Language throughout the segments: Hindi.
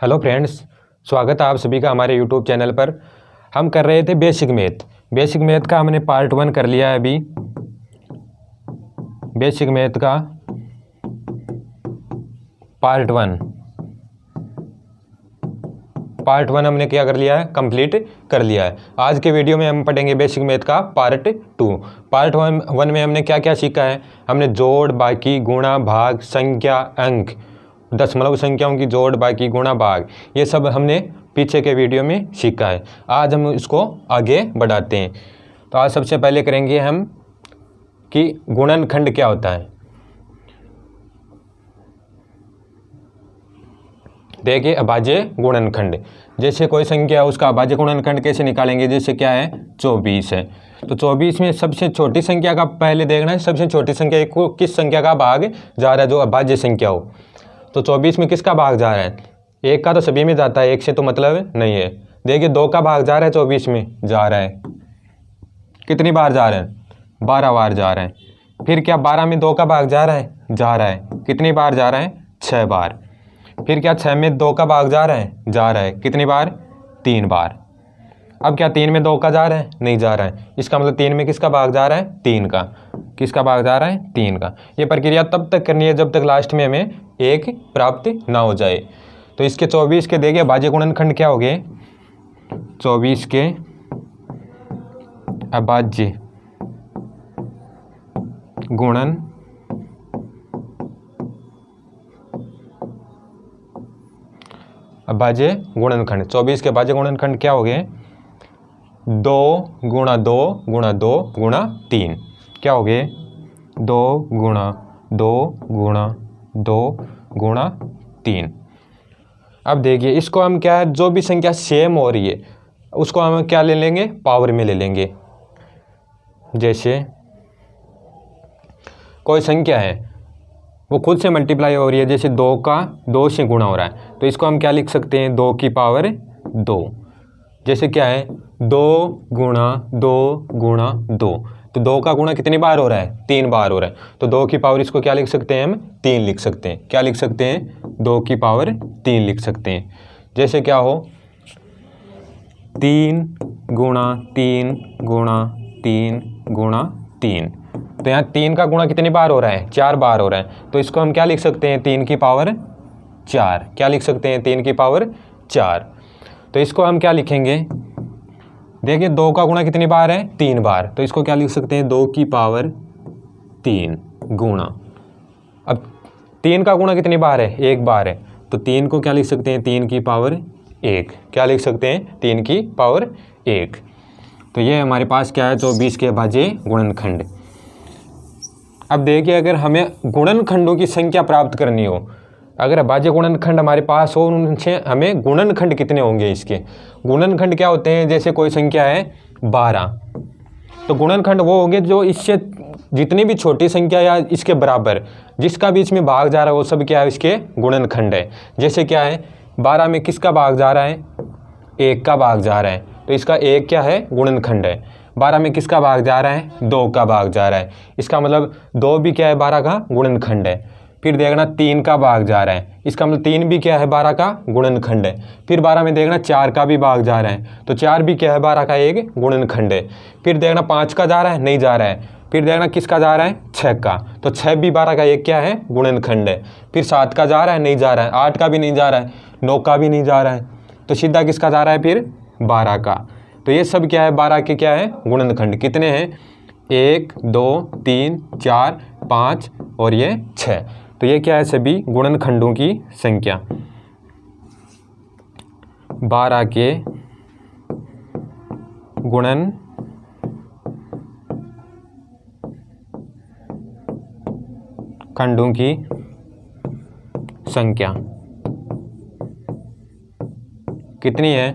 हेलो फ्रेंड्स, स्वागत है आप सभी का हमारे यूट्यूब चैनल पर। हम कर रहे थे बेसिक मैथ का हमने पार्ट 1 कर लिया है अभी। बेसिक मैथ का पार्ट वन हमने क्या कर लिया है, कंप्लीट कर लिया है। आज के वीडियो में हम पढ़ेंगे बेसिक मैथ का पार्ट 2। पार्ट वन में हमने क्या क्या सीखा है। हमने जोड़, बाकी, गुणा, भाग, संख्या, अंक, दशमलव संख्याओं की जोड़, बाकी, गुणा, भाग, ये सब हमने पीछे के वीडियो में सीखा है। आज हम इसको आगे बढ़ाते हैं। तो आज सबसे पहले करेंगे हम कि गुणनखंड क्या होता है। देखिए, अभाज्य गुणनखंड, जैसे कोई संख्या है उसका अभाज्य गुणनखंड कैसे निकालेंगे। जैसे क्या है, 24 है, तो 24 में सबसे छोटी संख्या का पहले देखना है, सबसे छोटी संख्या को किस संख्या का भाग जा रहा है, जो अभाज्य संख्या हो। तो 24 में किसका भाग जा रहा है, एक का तो सभी में जाता है, एक से तो मतलब नहीं है। देखिए 2 का भाग जा रहा है, 24 में जा रहा है, कितनी बार जा रहा है, 12 बार जा रहा है। फिर क्या 12 में 2 का भाग जा रहा है, कितनी बार जा रहा है, 6 बार। फिर क्या 6 में 2 का भाग जा रहा है, कितनी बार, 3 बार। अब क्या 3 में 2 का जा रहा है, नहीं जा रहा है। इसका मतलब 3 में किसका भाग जा रहा है, 3 का। किसका भाग जा रहा है, 3 का। ये प्रक्रिया तब तक करनी है जब तक लास्ट में हमें 1 प्राप्त ना हो जाए। तो इसके 24 के देखिए अभाज्य गुणनखंड क्या हो गए, 24 के अभाज्य गुणनखंड 24 के अभाज्य गुणनखंड क्या हो गए, 2 गुणा 2 गुणा 2 गुणा 3। क्या हो गए, 2 गुणा 2 गुणा 2 गुणा 3। अब देखिए इसको हम क्या है, जो भी संख्या सेम हो रही है उसको हम क्या ले लेंगे, पावर में ले लेंगे। जैसे कोई संख्या है वो खुद से मल्टीप्लाई हो रही है, जैसे 2 का 2 से गुणा हो रहा है, तो इसको हम क्या लिख सकते हैं, 2 की पावर 2। जैसे क्या है, 2 गुणा 2 गुणा 2, तो 2 का गुणा कितनी बार हो रहा है, 3 बार हो रहा है। तो 2 की पावर इसको क्या लिख सकते हैं, हम 3 लिख सकते हैं। क्या लिख सकते हैं, 2 की पावर 3 लिख सकते हैं। जैसे क्या हो, 3 गुणा 3 गुणा 3 गुणा 3, तो यहाँ 3 का गुणा कितनी बार हो रहा है, 4 बार हो रहा है। तो इसको हम क्या लिख सकते हैं, 3 की पावर 4। क्या लिख सकते हैं, 3 की पावर 4। तो इसको हम क्या लिखेंगे, देखिए 2 का गुणा कितनी बार है, 3 बार, तो इसको क्या लिख सकते हैं, 2 की पावर 3 गुणा। अब 3 का गुणा कितनी बार है, 1 बार है, तो 3 को क्या लिख सकते हैं, 3 की पावर 1। क्या लिख सकते हैं, 3 की पावर 1। तो ये हमारे पास क्या है, 24 के अभाज्य गुणनखंड। अब देखिए अगर हमें गुणनखंडों की संख्या प्राप्त करनी हो, अगर अभाज्य गुणनखंड हमारे पास हो, उनसे हमें गुणनखंड कितने होंगे। इसके गुणनखंड क्या होते हैं, जैसे कोई संख्या है 12, तो गुणनखंड वो होंगे जो इससे जितनी भी छोटी संख्या या इसके बराबर जिसका भी इसमें भाग जा रहा है वो सब क्या है, इसके गुणनखंड है। जैसे क्या है, 12 में किसका भाग जा रहा है, 1 का भाग जा रहा है, तो इसका 1 क्या है, गुणनखंड है। 12 में किसका भाग जा रहा है, 2 का भाग जा रहा है, इसका मतलब 2 भी क्या है, 12 का गुणनखंड है। फिर देखना 3 का भाग जा रहा है, इसका मतलब 3 भी क्या है, 12 का गुणनखंड है। फिर 12 में देखना 4 का भी भाग जा रहा है, तो 4 भी क्या है, 12 का एक गुणनखंड है। फिर देखना 5 का जा रहा है, नहीं जा रहा है। फिर देखना किसका जा रहा है, 6 का, तो 6 भी 12 का एक क्या है, गुणनखंड है। फिर 7 का जा रहा है, नहीं जा रहा है। 8 का भी नहीं जा रहा है, 9 का भी नहीं जा रहा है, तो सीधा किसका जा रहा है, फिर 12 का। तो ये सब क्या है, 12 के क्या है, गुणनखंड। कितने हैं, 1 2 3 4 5 और ये 6। तो ये क्या है, सभी गुणनखंडों की संख्या। 12 के गुणनखंडों की संख्या कितनी है,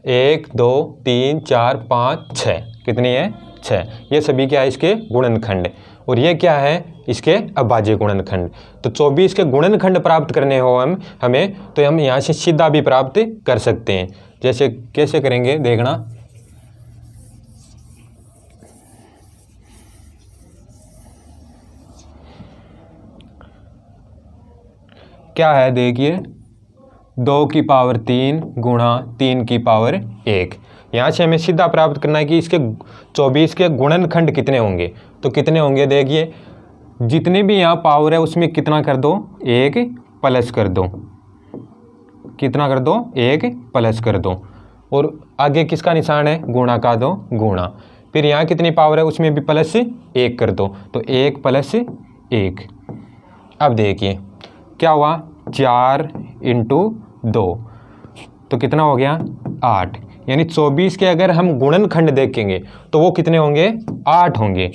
1 2 3 4 5 6। कितनी है, 6। ये सभी क्या है, इसके गुणनखंड। और ये क्या है, इसके अभाज्य गुणनखंड। तो 24 के गुणनखंड प्राप्त करने हो हमें, तो हम यहाँ से सीधा भी प्राप्त कर सकते हैं। जैसे कैसे करेंगे, देखना। क्या है, देखिए 2 की पावर 3 गुणा 3 की पावर 1। यहाँ से हमें सीधा प्राप्त करना है कि इसके 24 के गुणनखंड कितने होंगे। तो कितने होंगे, देखिए जितनी भी यहाँ पावर है उसमें कितना कर दो, 1 प्लस कर दो। कितना कर दो, 1 प्लस कर दो। और आगे किसका निशान है, गुणा का दो, गुणा। फिर यहाँ कितनी पावर है उसमें भी प्लस 1 कर दो, तो 1 प्लस 1। अब देखिए क्या हुआ, 4 × 2 तो कितना हो गया, 8। यानी 24 के अगर हम गुणनखंड देखेंगे तो वो कितने होंगे, 8 होंगे।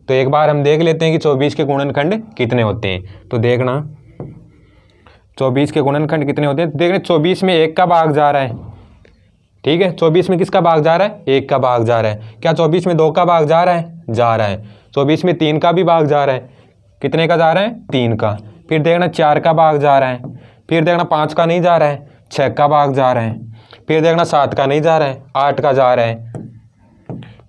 तो एक बार हम देख लेते हैं कि 24 के गुणनखंड कितने होते हैं। तो देखना 24 के गुणनखंड कितने होते हैं। देखना 24 में 1 का भाग जा रहा है, ठीक है। 24 में किसका भाग जा रहा है, 1 का भाग जा रहा है। क्या 24 में 2 का भाग जा रहा है, जा रहा है। 24 में 3 का भी भाग जा रहा है, कितने का जा रहा है, 3 का। फिर देखना 4 का भाग जा रहा है। फिर देखना 5 का नहीं जा रहा है, 6 का भाग जा रहा है। फिर देखना 7 का नहीं जा रहा है, 8 का जा रहा है।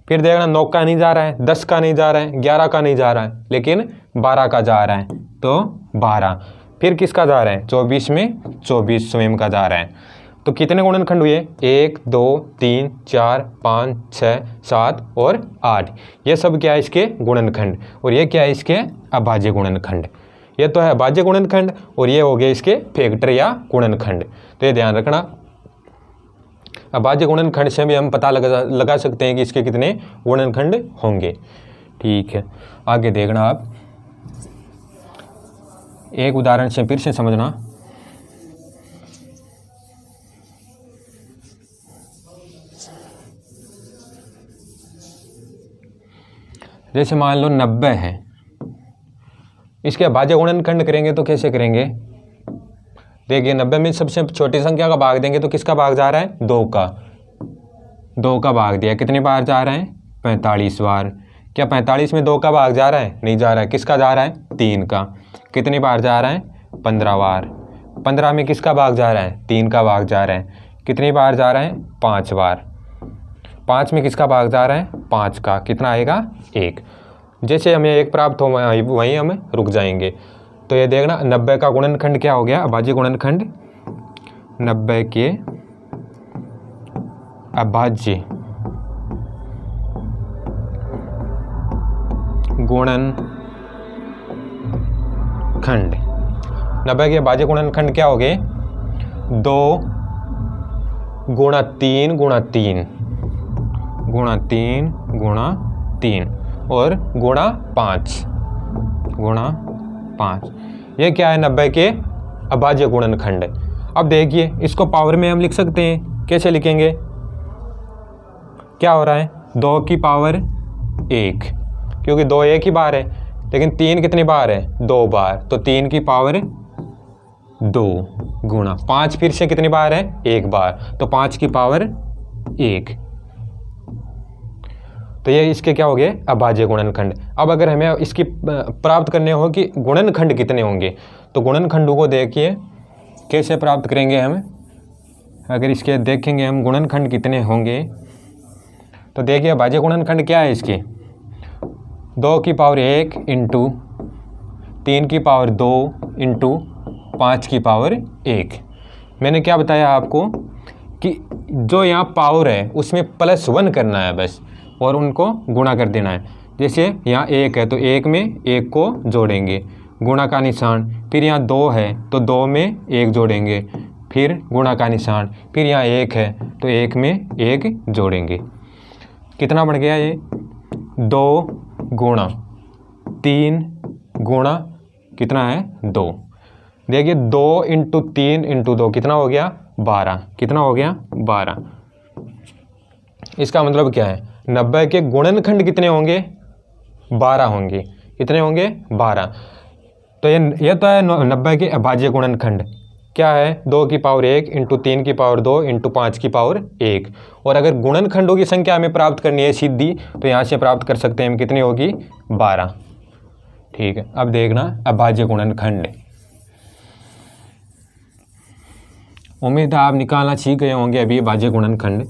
फिर देखना 9 का नहीं जा रहा है, 10 का नहीं जा रहा है, 11 का नहीं जा रहा है, लेकिन 12 का जा रहा है, तो 12। फिर किसका जा रहा है, 24 में 24 स्वयं का जा रहा है। तो कितने गुणनखंड हुए, 1 2 3 4 5 6 7 और 8। ये सब क्या है, इसके गुणनखंड। और ये क्या है, इसके अभाज्य गुणनखंड। ये तो है अभाज्य गुणनखंड और ये हो गए इसके फैक्टर या गुणनखंड। तो ये ध्यान रखना, अभाज्य गुणनखंड से भी हम पता लगा सकते हैं कि इसके कितने गुणनखंड होंगे। ठीक है, आगे देखना आप, एक उदाहरण से फिर से समझना। जैसे मान लो 90 है, इसके अभाज्य गुणनखंड करेंगे तो कैसे करेंगे। देखिए 90 में सबसे छोटी संख्या का भाग देंगे तो किसका भाग जा रहा है, 2 का। 2 का भाग दिया, कितनी बार जा रहा है, 45 बार। क्या 45 में 2 का भाग जा रहा है, नहीं जा रहा है। किसका जा रहा है, 3 का। कितनी बार जा रहा है, 15 बार। 15 में किसका भाग जा रहा है, 3 का भाग जा रहा है। कितनी बार जा रहा है, 5 बार। 5 में किसका भाग जा रहा है, 5 का। कितना आएगा, 1। जैसे हमें 1 प्राप्त हो वहीं हम रुक जाएंगे। तो ये देखना 90 का गुणनखंड क्या हो गया, अभाज्य गुणनखंड। 90 के अभाज्य गुणनखंड। 90 के अभाज्य गुणनखंड क्या हो गए, 2 गुणा 3 गुणा 3 गुणा 3 गुणा 3 और गुणा 5 गुणा 5। ये क्या है, 90 के अभाज्य गुणनखंड। अब देखिए इसको पावर में हम लिख सकते हैं, कैसे लिखेंगे। क्या हो रहा है, 2 की पावर 1, क्योंकि 2 एक ही बार है, लेकिन 3 कितनी बार है, 2 बार। तो 3 की पावर 2 गुणा 5 फिर से कितनी बार है, 1 बार। तो 5 की पावर 1। तो ये इसके क्या हो गए, अभाज्य गुणनखंड। अब अगर हमें इसकी प्राप्त करने हो कि गुणनखंड कितने होंगे, तो गुणनखंडों को देखिए कैसे प्राप्त करेंगे हम। अगर इसके देखेंगे हम गुणनखंड कितने होंगे, तो देखिए अभाज्य गुणनखंड क्या है इसके, 2 की पावर 1 इंटू 3 की पावर 2 इंटू 5 की पावर 1। मैंने क्या बताया आपको कि जो यहाँ पावर है उसमें +1 करना है बस, और उनको गुणा कर देना है। जैसे यहाँ 1 है तो 1 में 1 को जोड़ेंगे, गुणा का निशान। फिर यहाँ 2 है तो 2 में 1 जोड़ेंगे, फिर गुणा का निशान। फिर यहाँ 1 है तो 1 में 1 जोड़ेंगे। कितना बढ़ गया ये, 2 गुणा 3 गुणा कितना है, 2। देखिए 2 इंटू 3 इंटू 2 कितना हो गया, 12। कितना हो गया, 12। इसका मतलब क्या है, 90 के गुणनखंड कितने होंगे, 12 होंगे। कितने होंगे, 12। तो ये तो है 90 के अभाज्य गुणनखंड। क्या है, 2 की पावर 1 इंटू 3 की पावर 2 इंटू 5 की पावर 1। और अगर गुणनखंडों की संख्या हमें प्राप्त करनी है सीधी, तो यहाँ से प्राप्त कर सकते हैं हम, कितनी होगी, 12। ठीक है, अब देखना अभाज्य गुणनखंड। उम्मीद है आप निकालना सीख गए होंगे अभी अभाज्य गुणनखंड।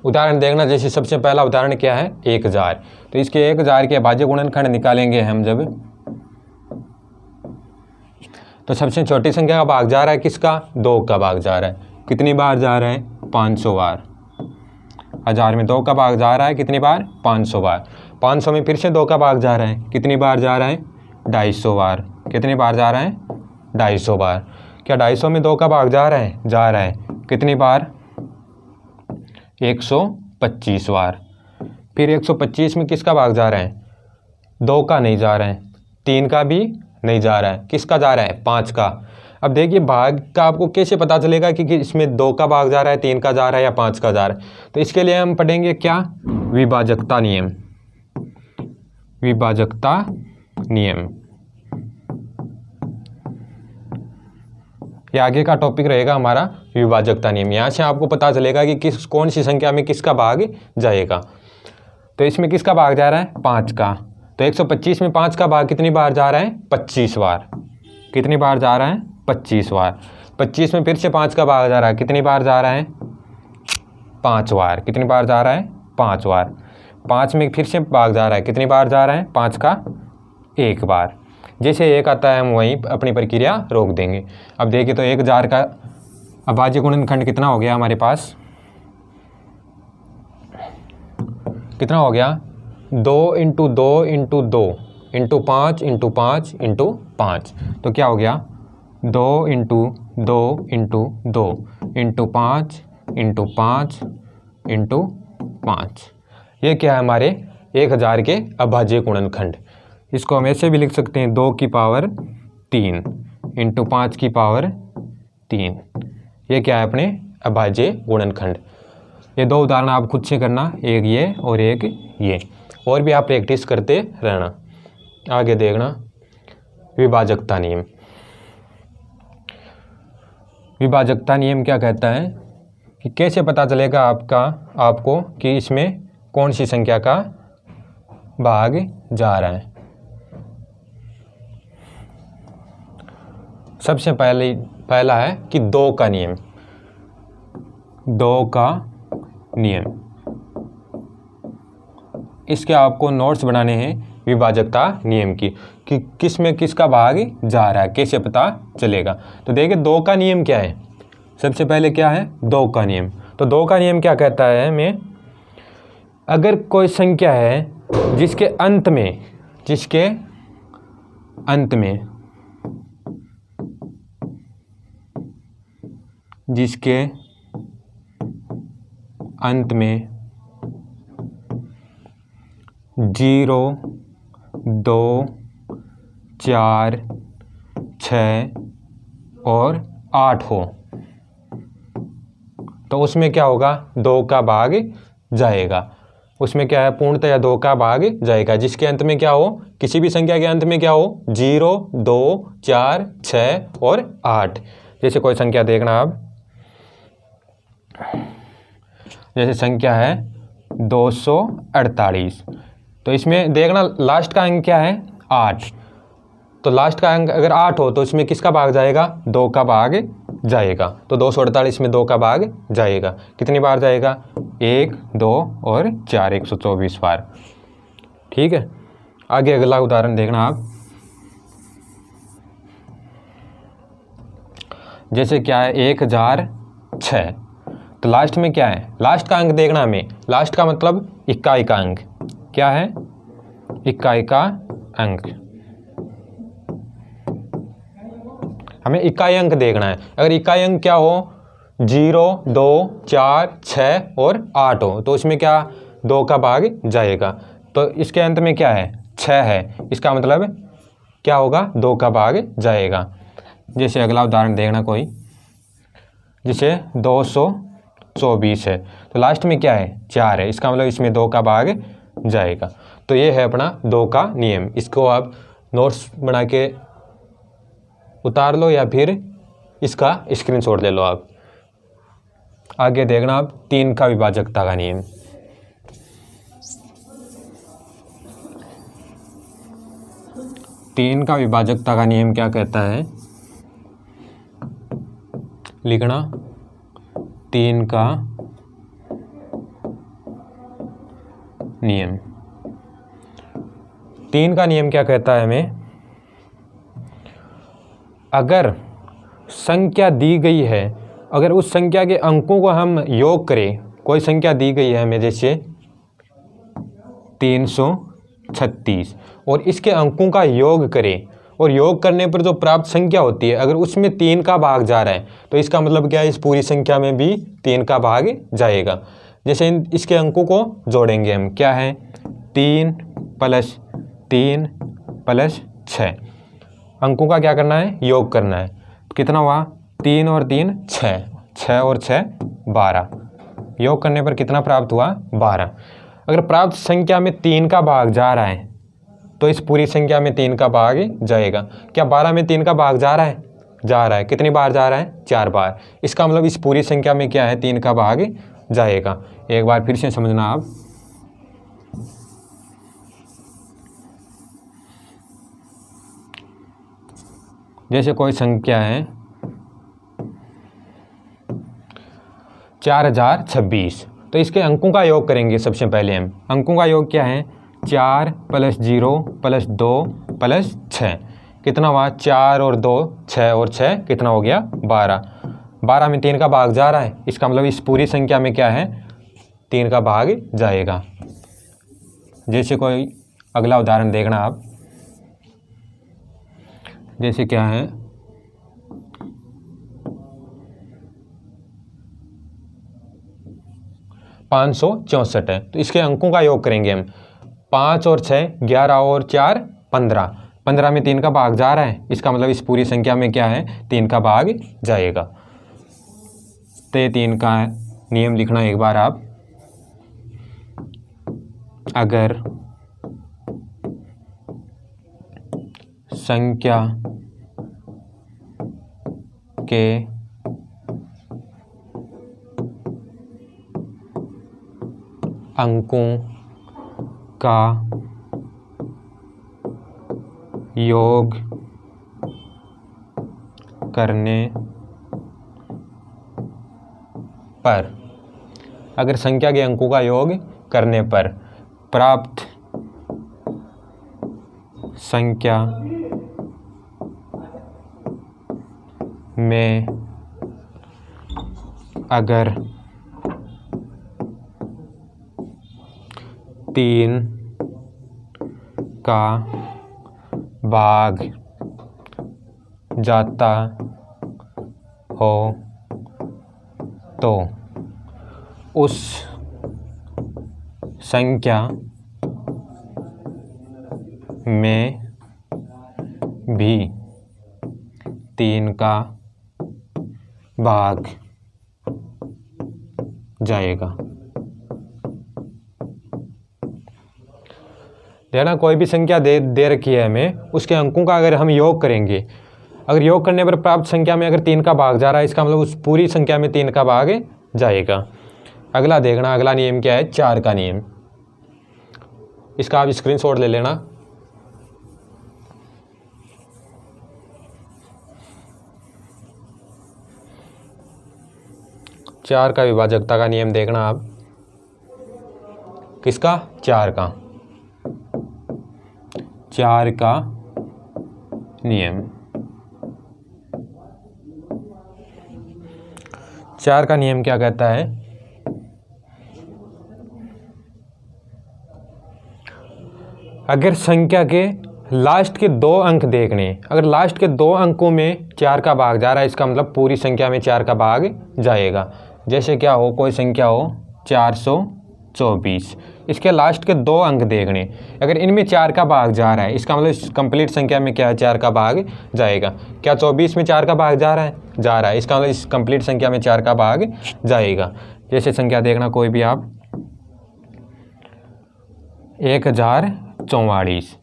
उदाहरण देखना, जैसे सबसे पहला उदाहरण क्या है, 1000। तो इसके 1000 के अभाज्य गुणनखंड निकालेंगे हम जब, तो सबसे छोटी संख्या का भाग जा रहा है किसका? 2 का भाग जा रहा है। कितनी बार जा रहा है? 500 बार। 1000 में 2 का भाग जा रहा है कितनी बार? 500 बार। 500 में फिर से 2 का भाग जा रहा है, कितनी बार जा रहा है? 250 बार। कितनी बार जा रहा है? 250 बार। क्या 250 में 2 का भाग जा रहा है? जा रहा है। कितनी बार? 125 बार। फिर 125 में किसका भाग जा रहा है? 2 का नहीं जा रहा है, 3 का भी नहीं जा रहा है, किसका जा रहा है? 5 का। अब देखिए भाग का आपको कैसे पता चलेगा कि इसमें 2 का भाग जा रहा है, 3 का जा रहा है या 5 का जा रहा है? तो इसके लिए हम पढ़ेंगे क्या? विभाजकता नियम। विभाजकता नियम ये आगे का टॉपिक रहेगा हमारा, विभाजकता नियम। यहाँ से आपको पता चलेगा कि कौन सी संख्या में किसका भाग जाएगा। तो इसमें किसका भाग जा रहा है? 5 का। तो 125 में 5 का भाग कितनी बार जा रहा है? 25 बार। कितनी बार जा रहा है? 25 बार। 25 में फिर से 5 का भाग जा रहा है, कितनी बार जा रहा है? 5 बार। कितनी बार जा रहा है? 5 बार। 5 में फिर से भाग जा रहा है, कितनी बार जा रहा है? 5 का 1 बार। जैसे 1 आता है हम वहीं अपनी प्रक्रिया रोक देंगे। अब देखिए तो 1000 का अभाज्य गुणनखंड कितना हो गया हमारे पास? कितना हो गया? 2 × 2 × 2 × 5 × 5 × 5। तो क्या हो गया? 2 × 2 × 2 × 5 × 5 × 5। ये क्या है? हमारे 1000 के अभाज्य गुणनखंड। इसको हम ऐसे भी लिख सकते हैं 2 की पावर 3 × 5 की पावर 3। ये क्या है? अपने अभाज्य गुणनखंड। ये 2 उदाहरण आप खुद से करना, एक ये और एक ये, और भी आप प्रैक्टिस करते रहना। आगे देखना विभाजकता नियम। विभाजकता नियम क्या कहता है कि कैसे पता चलेगा आपको कि इसमें कौन सी संख्या का भाग जा रहा है। सबसे पहला है कि 2 का नियम। 2 का नियम, इसके आपको नोट्स बनाने हैं विभाजकता नियम की, कि किस में किसका भाग जा रहा है, कैसे पता चलेगा। तो देखिए 2 का नियम क्या है। सबसे पहले क्या है? 2 का नियम। तो 2 का नियम क्या कहता है हमें? अगर कोई संख्या है जिसके अंत में 0, 2, 4, 6 और 8 हो, तो उसमें क्या होगा? 2 का भाग जाएगा। उसमें क्या है? पूर्णतया 2 का भाग जाएगा। जिसके अंत में क्या हो? किसी भी संख्या के अंत में क्या हो? 0, 2, 4, 6 और 8। जैसे कोई संख्या देखना आप, जैसे संख्या है 248, तो इसमें देखना लास्ट का अंक क्या है? 8। तो लास्ट का अंक अगर 8 हो तो इसमें किसका भाग जाएगा? 2 का भाग जाएगा। तो 248 में 2 का भाग जाएगा। कितनी बार जाएगा? 1, 2 और 4, 124 बार। ठीक है। आगे अगला उदाहरण देखना आप, जैसे क्या है 1006। तो लास्ट में क्या है? लास्ट का अंक देखना हमें। लास्ट का मतलब इकाई का अंक। क्या है? इकाई का अंक। हमें इकाई अंक देखना है। अगर इकाई अंक क्या हो? 0, 2, 4, 6 और 8 हो, तो उसमें क्या? 2 का भाग जाएगा। तो इसके अंत में क्या है? 6 है। इसका मतलब क्या होगा? 2 का भाग जाएगा। जैसे अगला उदाहरण देखना कोई, जैसे 224 है, तो लास्ट में क्या है? 4 है। इसका मतलब इसमें 2 का भाग जाएगा। तो ये है अपना 2 का नियम। इसको आप नोट्स बना के उतार लो या फिर इसका स्क्रीनशॉट ले लो आप। आगे देखना आप 3 का विभाजकता का नियम। तीन का विभाजकता का नियम क्या कहता है? लिखना 3 का नियम। 3 का नियम क्या कहता है हमें? अगर संख्या दी गई है, अगर उस संख्या के अंकों को हम योग करें, कोई संख्या दी गई है हमें जैसे 336 और इसके अंकों का योग करें और योग करने पर जो प्राप्त संख्या होती है अगर उसमें 3 का भाग जा रहा है तो इसका मतलब क्या है, इस पूरी संख्या में भी 3 का भाग जाएगा। जैसे इसके अंकों को जोड़ेंगे हम, क्या है 3 + 3 + 6, अंकों का क्या करना है, योग करना है। कितना हुआ, 3 और 3 6, 6 और 6 12, योग करने पर कितना प्राप्त हुआ, 12। अगर प्राप्त संख्या में 3 का भाग जा रहा है तो इस पूरी संख्या में 3 का भाग जाएगा। क्या 12 में 3 का भाग जा रहा है, जा रहा है। कितनी बार जा रहा है, 4 बार। इसका मतलब इस पूरी संख्या में क्या है, 3 का भाग जाएगा। एक बार फिर से समझना आप। जैसे कोई संख्या है 4026, तो इसके अंकों का योग करेंगे। सबसे पहले हम अंकों का योग क्या है, 4 + 0 + 2 + 6, कितना हुआ, 4 और 2 6 और 6 कितना हो गया, 12। 12 में 3 का भाग जा रहा है, इसका मतलब इस पूरी संख्या में क्या है, 3 का भाग जाएगा। जैसे कोई अगला उदाहरण देखना आप, जैसे क्या है 564 है, तो इसके अंकों का योग करेंगे हम। 5 और 6 11 और 4 15, 15 में 3 का भाग जा रहा है, इसका मतलब इस पूरी संख्या में क्या है, 3 का भाग जाएगा। तो 3 का नियम लिखना एक बार आप। अगर संख्या के अंकों का योग करने पर, अगर संख्या के अंकों का योग करने पर प्राप्त संख्या में अगर 3 का भाग जाता हो तो उस संख्या में भी 3 का भाग जाएगा। देखना, कोई भी संख्या दे रखी है हमें, उसके अंकों का अगर हम योग करेंगे, अगर योग करने पर प्राप्त संख्या में अगर 3 का भाग जा रहा है, इसका मतलब उस पूरी संख्या में 3 का भाग जाएगा। अगला देखना, अगला नियम क्या है, 4 का नियम। इसका आप स्क्रीनशॉट ले लेना। चार का विभाजकता का नियम देखना आप। किसका, 4 का, 4 का नियम। 4 का नियम क्या कहता है, अगर संख्या के लास्ट के 2 अंक देखने, अगर लास्ट के 2 अंकों में 4 का भाग जा रहा है, इसका मतलब पूरी संख्या में 4 का भाग जाएगा। जैसे क्या हो, कोई संख्या हो 424, इसके लास्ट के 2 अंक देखने, अगर इनमें 4 का भाग जा रहा है, इसका मतलब इस कंप्लीट संख्या में क्या है, 4 का भाग जाएगा। क्या 24 में 4 का भाग जा रहा है, जा रहा है, इसका मतलब इस कंप्लीट संख्या में 4 का भाग जाएगा। जैसे संख्या देखना कोई भी आप, 1044,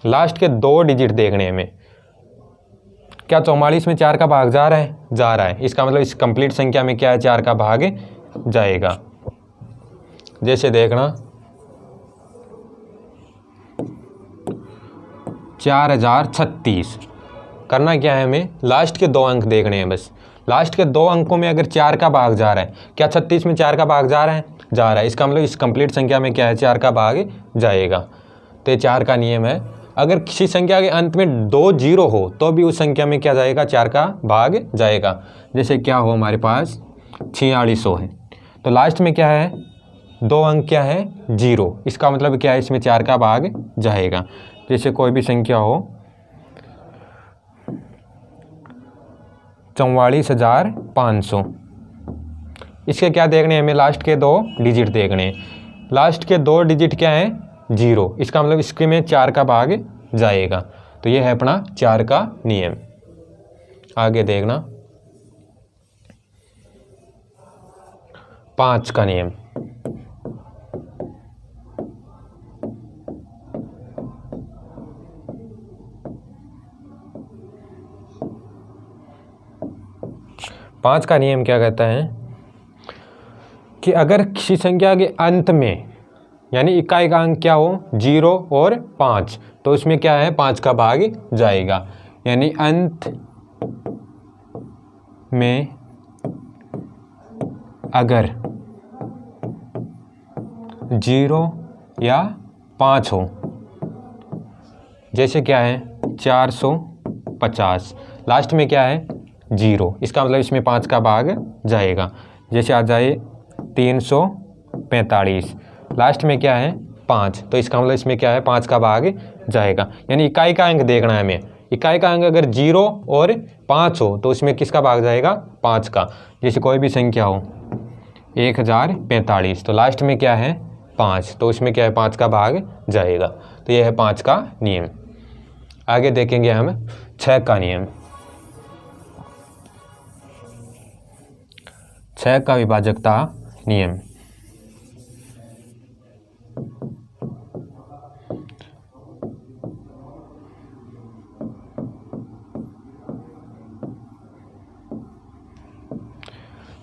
लास्ट के 2 डिजिट देखने में, क्या 44 में 4 का भाग जा रहा है, जा रहा है, इसका मतलब इस कंप्लीट संख्या में क्या है, 4 का भाग जाएगा। जैसे देखना 4036, करना क्या है हमें, लास्ट के 2 अंक देखने हैं बस। लास्ट के 2 अंकों में अगर 4 का भाग जा रहा है, क्या 36 में 4 का भाग जा रहा है, जा रहा है, इसका मतलब इस कंप्लीट संख्या में क्या है, 4 का भाग जाएगा। तो 4 का नियम है, अगर किसी संख्या के अंत में 2 जीरो हो तो भी उस संख्या में क्या जाएगा, 4 का भाग जाएगा। जैसे क्या हो, हमारे पास 4600 है, तो लास्ट में क्या है, 2 अंक क्या है, 0। इसका मतलब क्या है, इसमें 4 का भाग जाएगा। जैसे कोई भी संख्या हो 44,500, इसके क्या देखने हैं हमें, लास्ट के 2 डिजिट देखने हैं। लास्ट के 2 डिजिट क्या है, 0। इसका मतलब इसके में 4 का भाग जाएगा। तो ये है अपना 4 का नियम। आगे देखना 5 का नियम। पाँच का नियम क्या कहता है कि अगर किसी संख्या के अंत में यानी इकाई का अंक क्या हो, 0 और 5, तो इसमें क्या है, 5 का भाग जाएगा। यानी अंत में अगर 0 या 5 हो, जैसे क्या है 450, लास्ट में क्या है 0, इसका मतलब इसमें 5 का भाग जाएगा। जैसे आ जाए 345, लास्ट में क्या है 5, तो इसका मतलब इसमें क्या है 5 का भाग जाएगा। यानी इकाई का अंक देखना है हमें। इकाई का अंक अगर 0 और 5 हो तो इसमें किसका भाग जाएगा, 5 का। जैसे कोई भी संख्या हो 1045, तो लास्ट में क्या है 5, तो इसमें क्या है 5 का भाग जाएगा। तो यह है 5 का नियम। आगे देखेंगे हम 6 का नियम। 6 का विभाजकता नियम।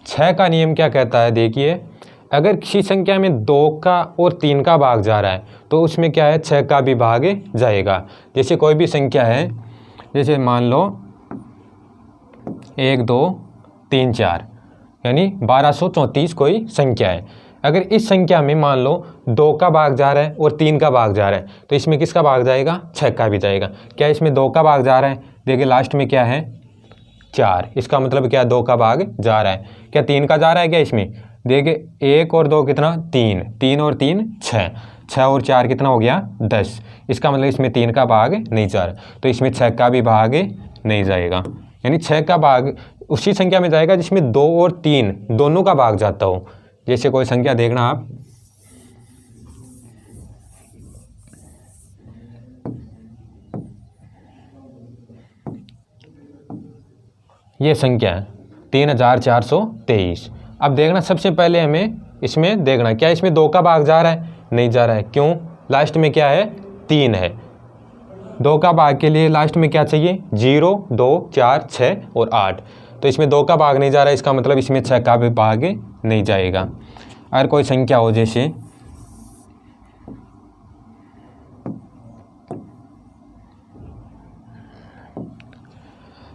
छः का नियम क्या कहता है, देखिए अगर किसी संख्या में 2 का और 3 का भाग जा रहा है तो उसमें क्या है 6 का भी भाग जाएगा। जैसे कोई भी संख्या है, जैसे मान लो 1 2 3 4 यानी 1234 कोई संख्या है। अगर इस संख्या में मान लो 2 का भाग जा रहा है और 3 का भाग जा रहा है तो इसमें किसका भाग जाएगा, 6 का भी जाएगा। क्या इसमें 2 का भाग जा रहा है, देखिए लास्ट में क्या है 4, इसका मतलब क्या 2 का भाग जा रहा है। क्या 3 का जा रहा है क्या, इसमें देखिए 1 और 2 कितना 3, 3 और 3 6, 6 और 4 कितना हो गया 10, इसका मतलब इसमें 3 का भाग नहीं जा रहा, तो इसमें 6 का भी भाग नहीं जाएगा। यानी 6 का भाग उसी संख्या में जाएगा जिसमें 2 और 3 दोनों का भाग जाता हो। जैसे कोई संख्या देखना आप, ये संख्या है 3423। अब देखना सबसे पहले हमें इसमें देखना क्या इसमें 2 का भाग जा रहा है, नहीं जा रहा है। क्यों, लास्ट में क्या है 3 है। 2 का भाग के लिए लास्ट में क्या चाहिए 0 2 4 6 और 8, तो इसमें 2 का भाग नहीं जा रहा है, इसका मतलब इसमें 6 का भी भाग नहीं जाएगा। अगर कोई संख्या हो जैसे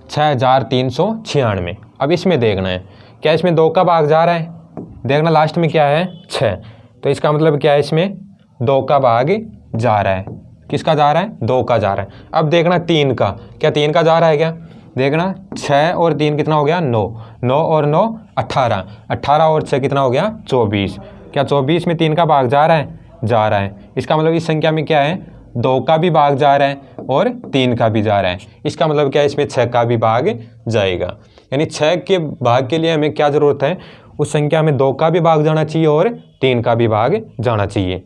6396, अब इसमें देखना है क्या इसमें 2 का भाग जा रहा है, देखना लास्ट में क्या है 6, तो इसका मतलब क्या है इसमें 2 का भाग जा रहा है। किसका जा रहा है, 2 का जा रहा है। अब देखना 3 का, क्या 3 का जा रहा है क्या, देखना 6 और 3 कितना हो गया 9, 9 और 9 18, 18 और 6 कितना हो गया 24, क्या 24 में 3 का भाग जा रहा है, जा रहा है। इसका मतलब इस संख्या में क्या है 2 का भी भाग जा रहा है और 3 का भी जा रहा है, इसका मतलब क्या है इसमें 6 का भी भाग जाएगा। यानी 6 के भाग के लिए हमें क्या ज़रूरत है, उस संख्या में 2 का भी भाग जाना चाहिए और 3 का भी भाग जाना चाहिए।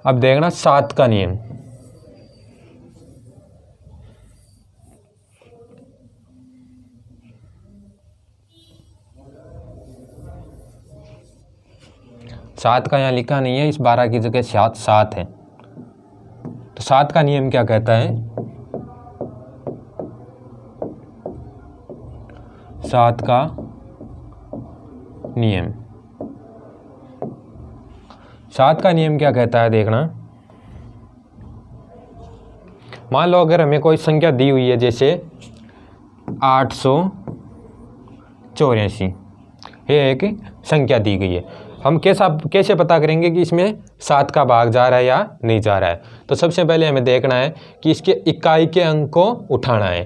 अब देखना 7 का नियम। सात का यहाँ लिखा नहीं है, इस 12 की जगह 7 है। तो 7 का नियम क्या कहता है, 7 का नियम। 7 का नियम क्या कहता है, देखना मान लो अगर हमें कोई संख्या दी हुई है जैसे 884, ये एक संख्या दी गई है। हम कैसे पता करेंगे कि इसमें 7 का भाग जा रहा है या नहीं जा रहा है? तो सबसे पहले हमें देखना है कि इसके इकाई के अंक को उठाना है,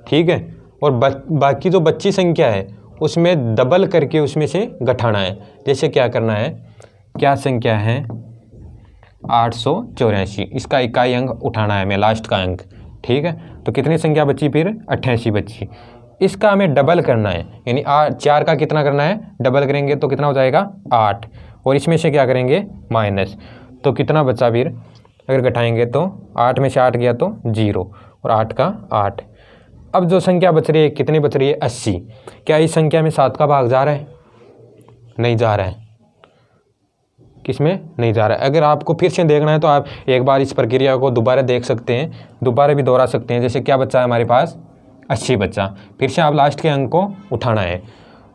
ठीक है, और बाकी जो बची संख्या है उसमें डबल करके उसमें से घटाना है। जैसे क्या करना है, क्या संख्या है 884, इसका इकाई अंक उठाना है हमें, लास्ट का अंक, ठीक है। तो कितनी संख्या बची फिर 88 बची, इसका हमें डबल करना है, यानी 4 का कितना करना है, डबल करेंगे तो कितना हो जाएगा 8, और इसमें से क्या करेंगे माइनस, तो कितना बचा फिर अगर घटाएंगे तो 8 में से 8 गया तो 0 और 8 का 8। अब जो संख्या बच रही है कितनी बच रही है 80, क्या इस संख्या में 7 का भाग जा रहा है? नहीं जा रहा है, किसमें नहीं जा रहा है। अगर आपको फिर से देखना है तो आप एक बार इस प्रक्रिया को दोबारा देख सकते हैं, दोबारा भी दोहरा सकते हैं। जैसे क्या बच्चा है हमारे पास 80 बच्चा, फिर से आप लास्ट के अंक को उठाना है,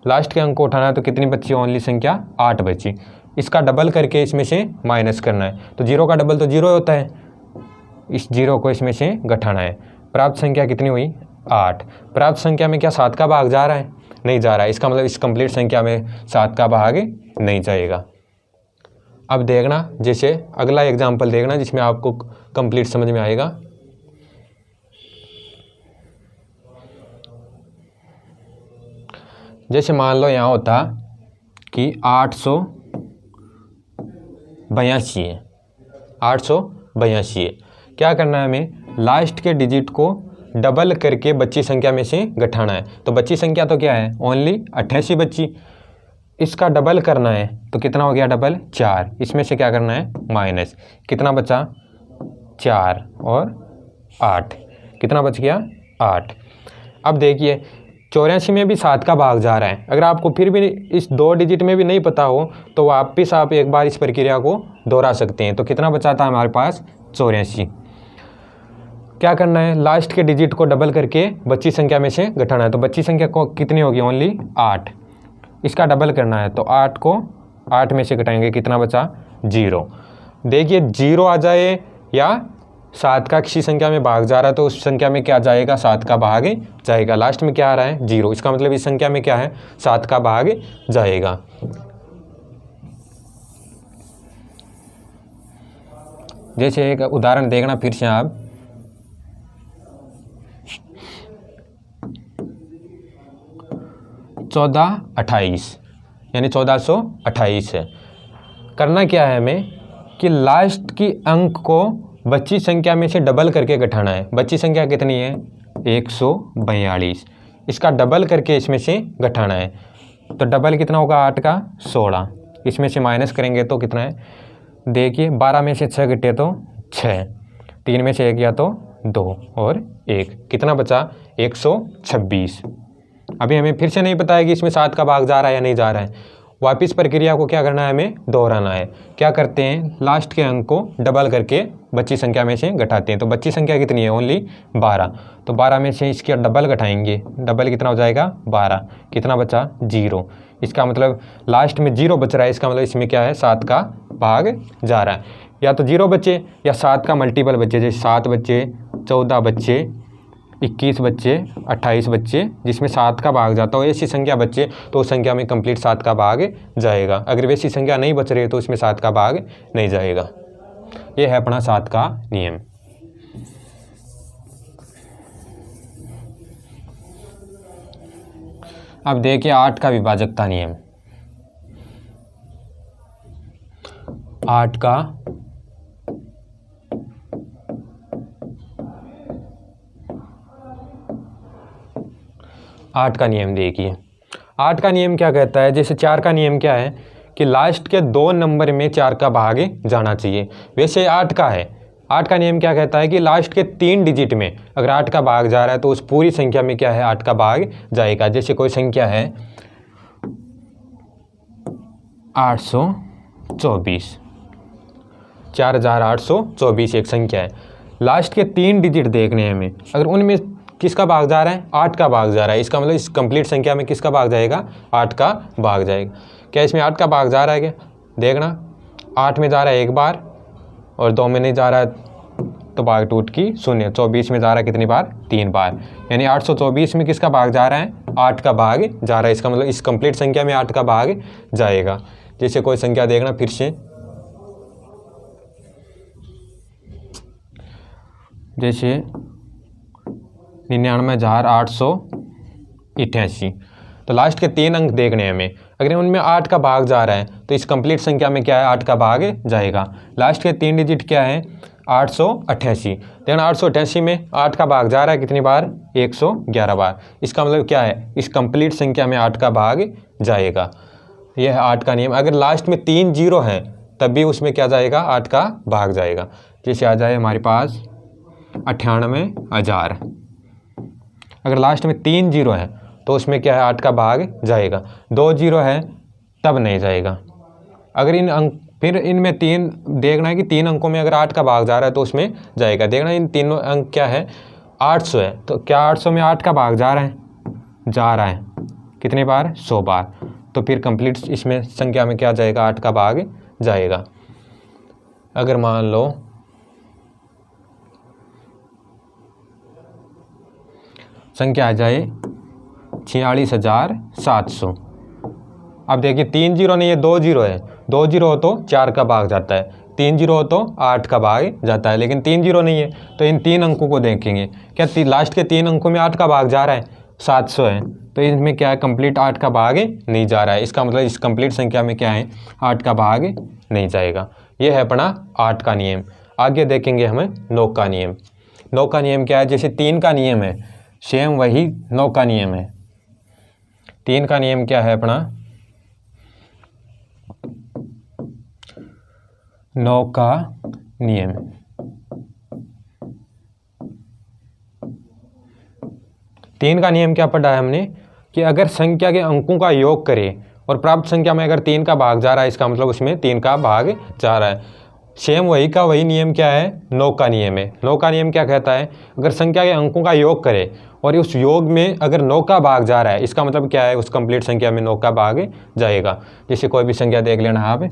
लास्ट के अंक को उठाना है तो कितनी बची ओनली संख्या 8 बची, इसका डबल करके इसमें से माइनस करना है, तो 0 का डबल तो 0 होता है, इस 0 को इसमें से घटाना है। प्राप्त संख्या कितनी हुई 8। प्राप्त संख्या में क्या 7 का भाग जा रहा है? नहीं जा रहा है, इसका मतलब इस कंप्लीट संख्या में 7 का भाग नहीं जाएगा। अब देखना, जैसे अगला एग्जाम्पल देखना जिसमें आपको कंप्लीट समझ में आएगा। जैसे मान लो यहाँ होता कि 882 है, 882 है, क्या करना है हमें, लास्ट के डिजिट को डबल करके बच्ची संख्या में से घटाना है। तो बच्ची संख्या तो क्या है ओनली 88 बच्ची, इसका डबल करना है तो कितना हो गया डबल 4, इसमें से क्या करना है माइनस, कितना बचा 4 और 8, कितना बच गया 8। अब देखिए 84 में भी 7 का भाग जा रहा है, अगर आपको फिर भी इस 2 डिजिट में भी नहीं पता हो तो वापस आप एक बार इस प्रक्रिया को दोहरा सकते हैं। तो कितना बचा था हमारे पास 84, क्या करना है लास्ट के डिजिट को डबल करके बच्ची संख्या में से घटाना है। तो बच्ची संख्या को कितनी होगी ओनली 8, इसका डबल करना है तो 8 को 8 में से घटाएंगे, कितना बचा 0। देखिए 0 आ जाए या 7 का किसी संख्या में भाग जा रहा है तो उस संख्या में क्या जाएगा 7 का भाग जाएगा। लास्ट में क्या आ रहा है 0, इसका मतलब इस संख्या में क्या है 7 का भाग जाएगा। जैसे एक उदाहरण देखना फिर से आप, 1428 यानी 1428 है। करना क्या है हमें कि लास्ट की अंक को बच्ची संख्या में से डबल करके घटाना है। बच्ची संख्या कितनी है 142, इसका डबल करके इसमें से घटाना है। तो डबल कितना होगा 8 का 16, इसमें से माइनस करेंगे तो कितना है, देखिए 12 में से 6 घटे तो 6, 3 में से 1 गया तो 2 और 1, कितना बचा 126। अभी हमें फिर से नहीं पता है कि इसमें 7 का भाग जा रहा है या नहीं जा रहा है, वापस प्रक्रिया को क्या करना है हमें दोहराना है। क्या करते हैं लास्ट के अंक को डबल करके बच्ची संख्या में से घटाते हैं। तो बच्ची संख्या कितनी है ओनली 12, तो 12 में से इसके डबल घटाएंगे, डबल कितना हो जाएगा 12, कितना बचा 0, इसका मतलब लास्ट में 0 बच रहा है, इसका मतलब इसमें क्या है 7 का भाग जा रहा है। या तो 0 बचे या 7 का मल्टीपल बचे, जैसे 7 बच्चे, 14 बच्चे, 21 बच्चे, 28 बच्चे, जिसमें 7 का भाग जाता हो ऐसी संख्या बच्चे तो उस संख्या में कंप्लीट 7 का भाग जाएगा। अगर वैसी संख्या नहीं बच रही है तो उसमें 7 का भाग नहीं जाएगा। ये है अपना 7 का नियम। अब देखिए 8 का विभाजकता नियम। 8 का नियम देखिए। 8 का नियम क्या कहता है, जैसे 4 का नियम क्या है कि लास्ट के 2 नंबर में 4 का भाग जाना चाहिए, वैसे 8 का है। 8 का नियम क्या कहता है कि लास्ट के 3 डिजिट में अगर 8 का भाग जा रहा है तो उस पूरी संख्या में क्या है 8 का भाग जाएगा। जैसे कोई संख्या है 824, 4824 एक संख्या है, लास्ट के 3 डिजिट देखने हैं हमें, अगर उनमें किसका भाग जा रहा है 8 का भाग जा रहा है, इसका मतलब इस कंप्लीट संख्या में किसका भाग जाएगा 8 का भाग जाएगा। क्या इसमें 8 का भाग जा रहा है क्या, देखना 8 में जा रहा है 1 बार और 2 में नहीं जा रहा है तो भाग टूट की 0। 24 में जा रहा है कितनी बार 3 बार, यानी 824 में किसका भाग जा रहा है 8 का भाग जा रहा है, इसका मतलब इस कंप्लीट संख्या में 8 का भाग जाएगा। जैसे कोई संख्या देखना फिर से, जैसे 99,888, तो लास्ट के 3 अंक देखने हैं हमें। अगर उनमें 8 का भाग जा रहा है तो इस कंप्लीट संख्या में क्या है, 8 का भाग जाएगा। लास्ट के 3 डिजिट क्या है, 888। लेकिन 888 में 8 का भाग जा रहा है कितनी बार, 111 बार। इसका मतलब क्या है, इस कंप्लीट संख्या में 8 का भाग जाएगा। यह है 8 का नियम। अगर लास्ट में 3 जीरो हैं तब भी उसमें क्या जाएगा, 8 का भाग जाएगा। जैसे आ जाए हमारे पास 98,000, अगर लास्ट में 3 जीरो है तो उसमें क्या है, 8 का भाग जाएगा। 2 जीरो है तब नहीं जाएगा। अगर इन अंक, फिर इनमें 3 देखना है कि 3 अंकों में अगर 8 का भाग जा रहा है तो उसमें जाएगा। देखना इन तीनों अंक क्या है, 800 है, तो क्या 800 में 8 का भाग जा रहा है, कितनी बार, 100 बार। तो फिर कंप्लीट इसमें संख्या में क्या जाएगा, 8 का भाग जाएगा। अगर मान लो संख्या आ जाए 46,700, अब देखिए 3 जीरो नहीं है, 2 जीरो है। 2 जीरो हो तो 4 का भाग जाता है, 3 जीरो हो तो 8 का भाग जाता है, लेकिन 3 जीरो नहीं है। तो इन 3 अंकों को देखेंगे, क्या लास्ट के 3 अंकों में 8 का भाग जा रहा है, 700 है, तो इसमें क्या है, कंप्लीट 8 का भाग नहीं जा रहा है। इसका मतलब इस कंप्लीट संख्या में क्या है, 8 का भाग नहीं जाएगा। यह है अपना 8 का नियम। आगे देखेंगे हमें 9 का नियम। 9 का नियम क्या है, जैसे 3 का नियम है सेम वही 9 का नियम है। 3 का नियम क्या है अपना, 9 का नियम, तीन का नियम क्या पढ़ा है हमने कि अगर संख्या के अंकों का योग करें और प्राप्त संख्या में अगर 3 का भाग जा रहा है, इसका मतलब उसमें 3 का भाग जा रहा है। सेम वही का वही नियम क्या है, 9 का नियम है। 9 का नियम क्या कहता है, अगर संख्या के अंकों का योग करे और उस योग में अगर 9 का भाग जा रहा है, इसका मतलब क्या है, उस कंप्लीट संख्या में 9 का भाग जाएगा। जैसे कोई भी संख्या देख लेना आप,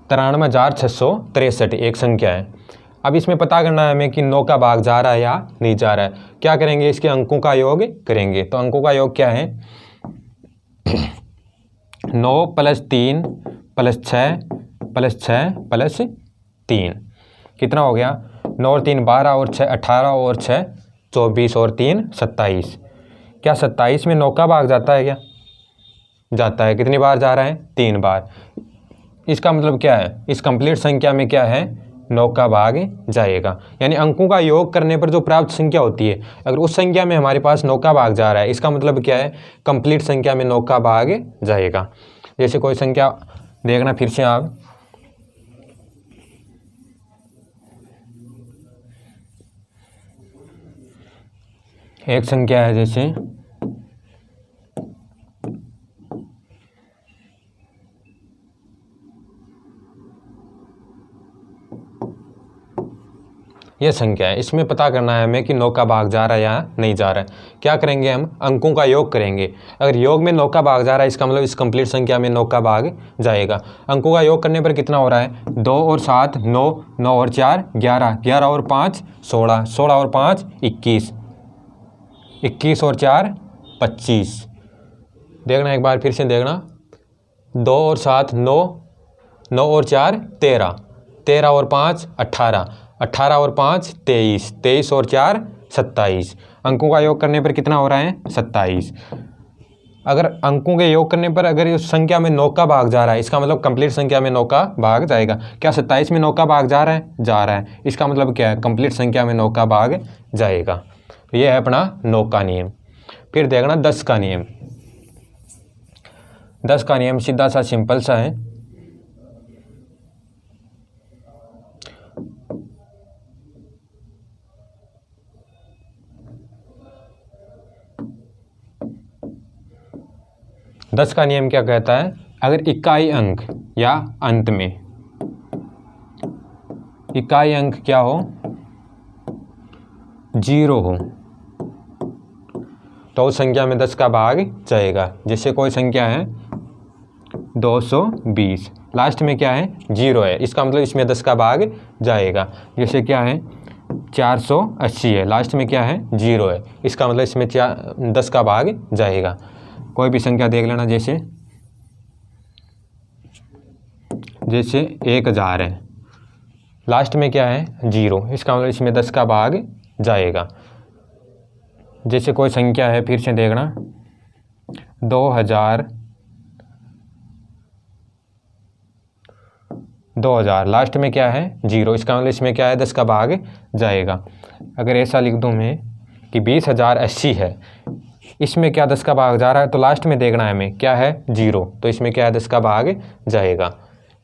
93,663 एक संख्या है। अब इसमें पता करना है हमें कि 9 का भाग जा रहा है या नहीं जा रहा है। क्या करेंगे, इसके अंकों का योग करेंगे। तो अंकों का योग क्या है, 9 + 3 + 6 + 6 + 3 कितना हो गया, 9 और 3 12 और 6 18 और 6 24 और 3 27। क्या 27 में 9 का भाग जाता है, क्या जाता है, कितनी बार जा रहा है, 3 बार। इसका मतलब क्या है, इस कंप्लीट संख्या में क्या है, 9 का भाग जाएगा। यानी अंकों का योग करने पर जो प्राप्त संख्या होती है, अगर उस संख्या में हमारे पास 9 का भाग जा रहा है, इसका मतलब क्या है, कंप्लीट संख्या में 9 का भाग जाएगा। जैसे कोई संख्या देखना फिर से आप, एक संख्या है जैसे यह संख्या है, इसमें पता करना है हमें कि 9 का भाग जा रहा है या नहीं जा रहा है। क्या करेंगे, हम अंकों का योग करेंगे। अगर योग में 9 का भाग जा रहा है, इसका मतलब इस कंप्लीट संख्या में 9 का भाग जाएगा। अंकों का योग करने पर कितना हो रहा है, 2 और 7 9, 9 और 4 11, 11 और 5 16, 16 और 5 21, 21 और 4 25। देखना एक बार फिर से देखना, 2 और 7 9, 9 और 4 13, 13 और 5 18, 18 और 5 23, 23 और 4 27। अंकों का योग करने पर कितना हो रहा है, 27। अगर अंकों के योग करने पर अगर इस संख्या में 9 का भाग जा रहा है, इसका मतलब कंप्लीट संख्या में 9 का भाग जाएगा। क्या 27 में 9 का भाग जा रहा है, जा रहा है। इसका मतलब क्या है, कंप्लीट संख्या में 9 का भाग जाएगा। तो यह है अपना 9 का नियम। फिर देखना 10 का नियम। 10 का नियम सीधा सा सिंपल सा है। दस का नियम क्या कहता है, अगर इकाई अंक या अंत में इकाई अंक क्या हो, 0 हो, तो उस संख्या में 10 का भाग जाएगा। जैसे कोई संख्या है 220, लास्ट में क्या है, 0 है, इसका मतलब इसमें 10 का भाग जाएगा। जैसे क्या है 480 है, लास्ट में क्या है 0 है, इसका मतलब इसमें 10 का भाग जाएगा। कोई भी संख्या देख लेना, जैसे 1000 है, लास्ट में क्या है 0, इसका मतलब इसमें 10 का भाग जाएगा। जैसे कोई संख्या है, फिर से देखना 2000, लास्ट में क्या है 0, इसका मतलब इसमें क्या है 10 का भाग जाएगा। अगर ऐसा लिख दूँ मैं कि 20,080 है, इसमें क्या 10 का भाग जा रहा है, तो लास्ट में देखना है हमें क्या है 0, तो इसमें क्या है 10 का भाग जाएगा।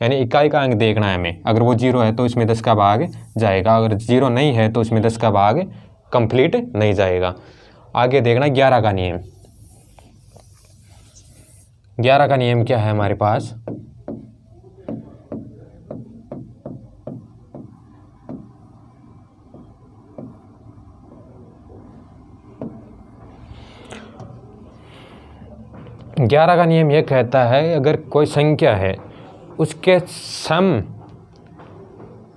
यानी इकाई का अंक देखना है हमें, अगर वो 0 है तो इसमें 10 का भाग जाएगा, अगर 0 नहीं है तो इसमें 10 का भाग कंप्लीट नहीं जाएगा। आगे देखना 11 का नियम। 11 का नियम क्या है हमारे पास, ग्यारह का नियम यह कहता है अगर कोई संख्या है उसके सम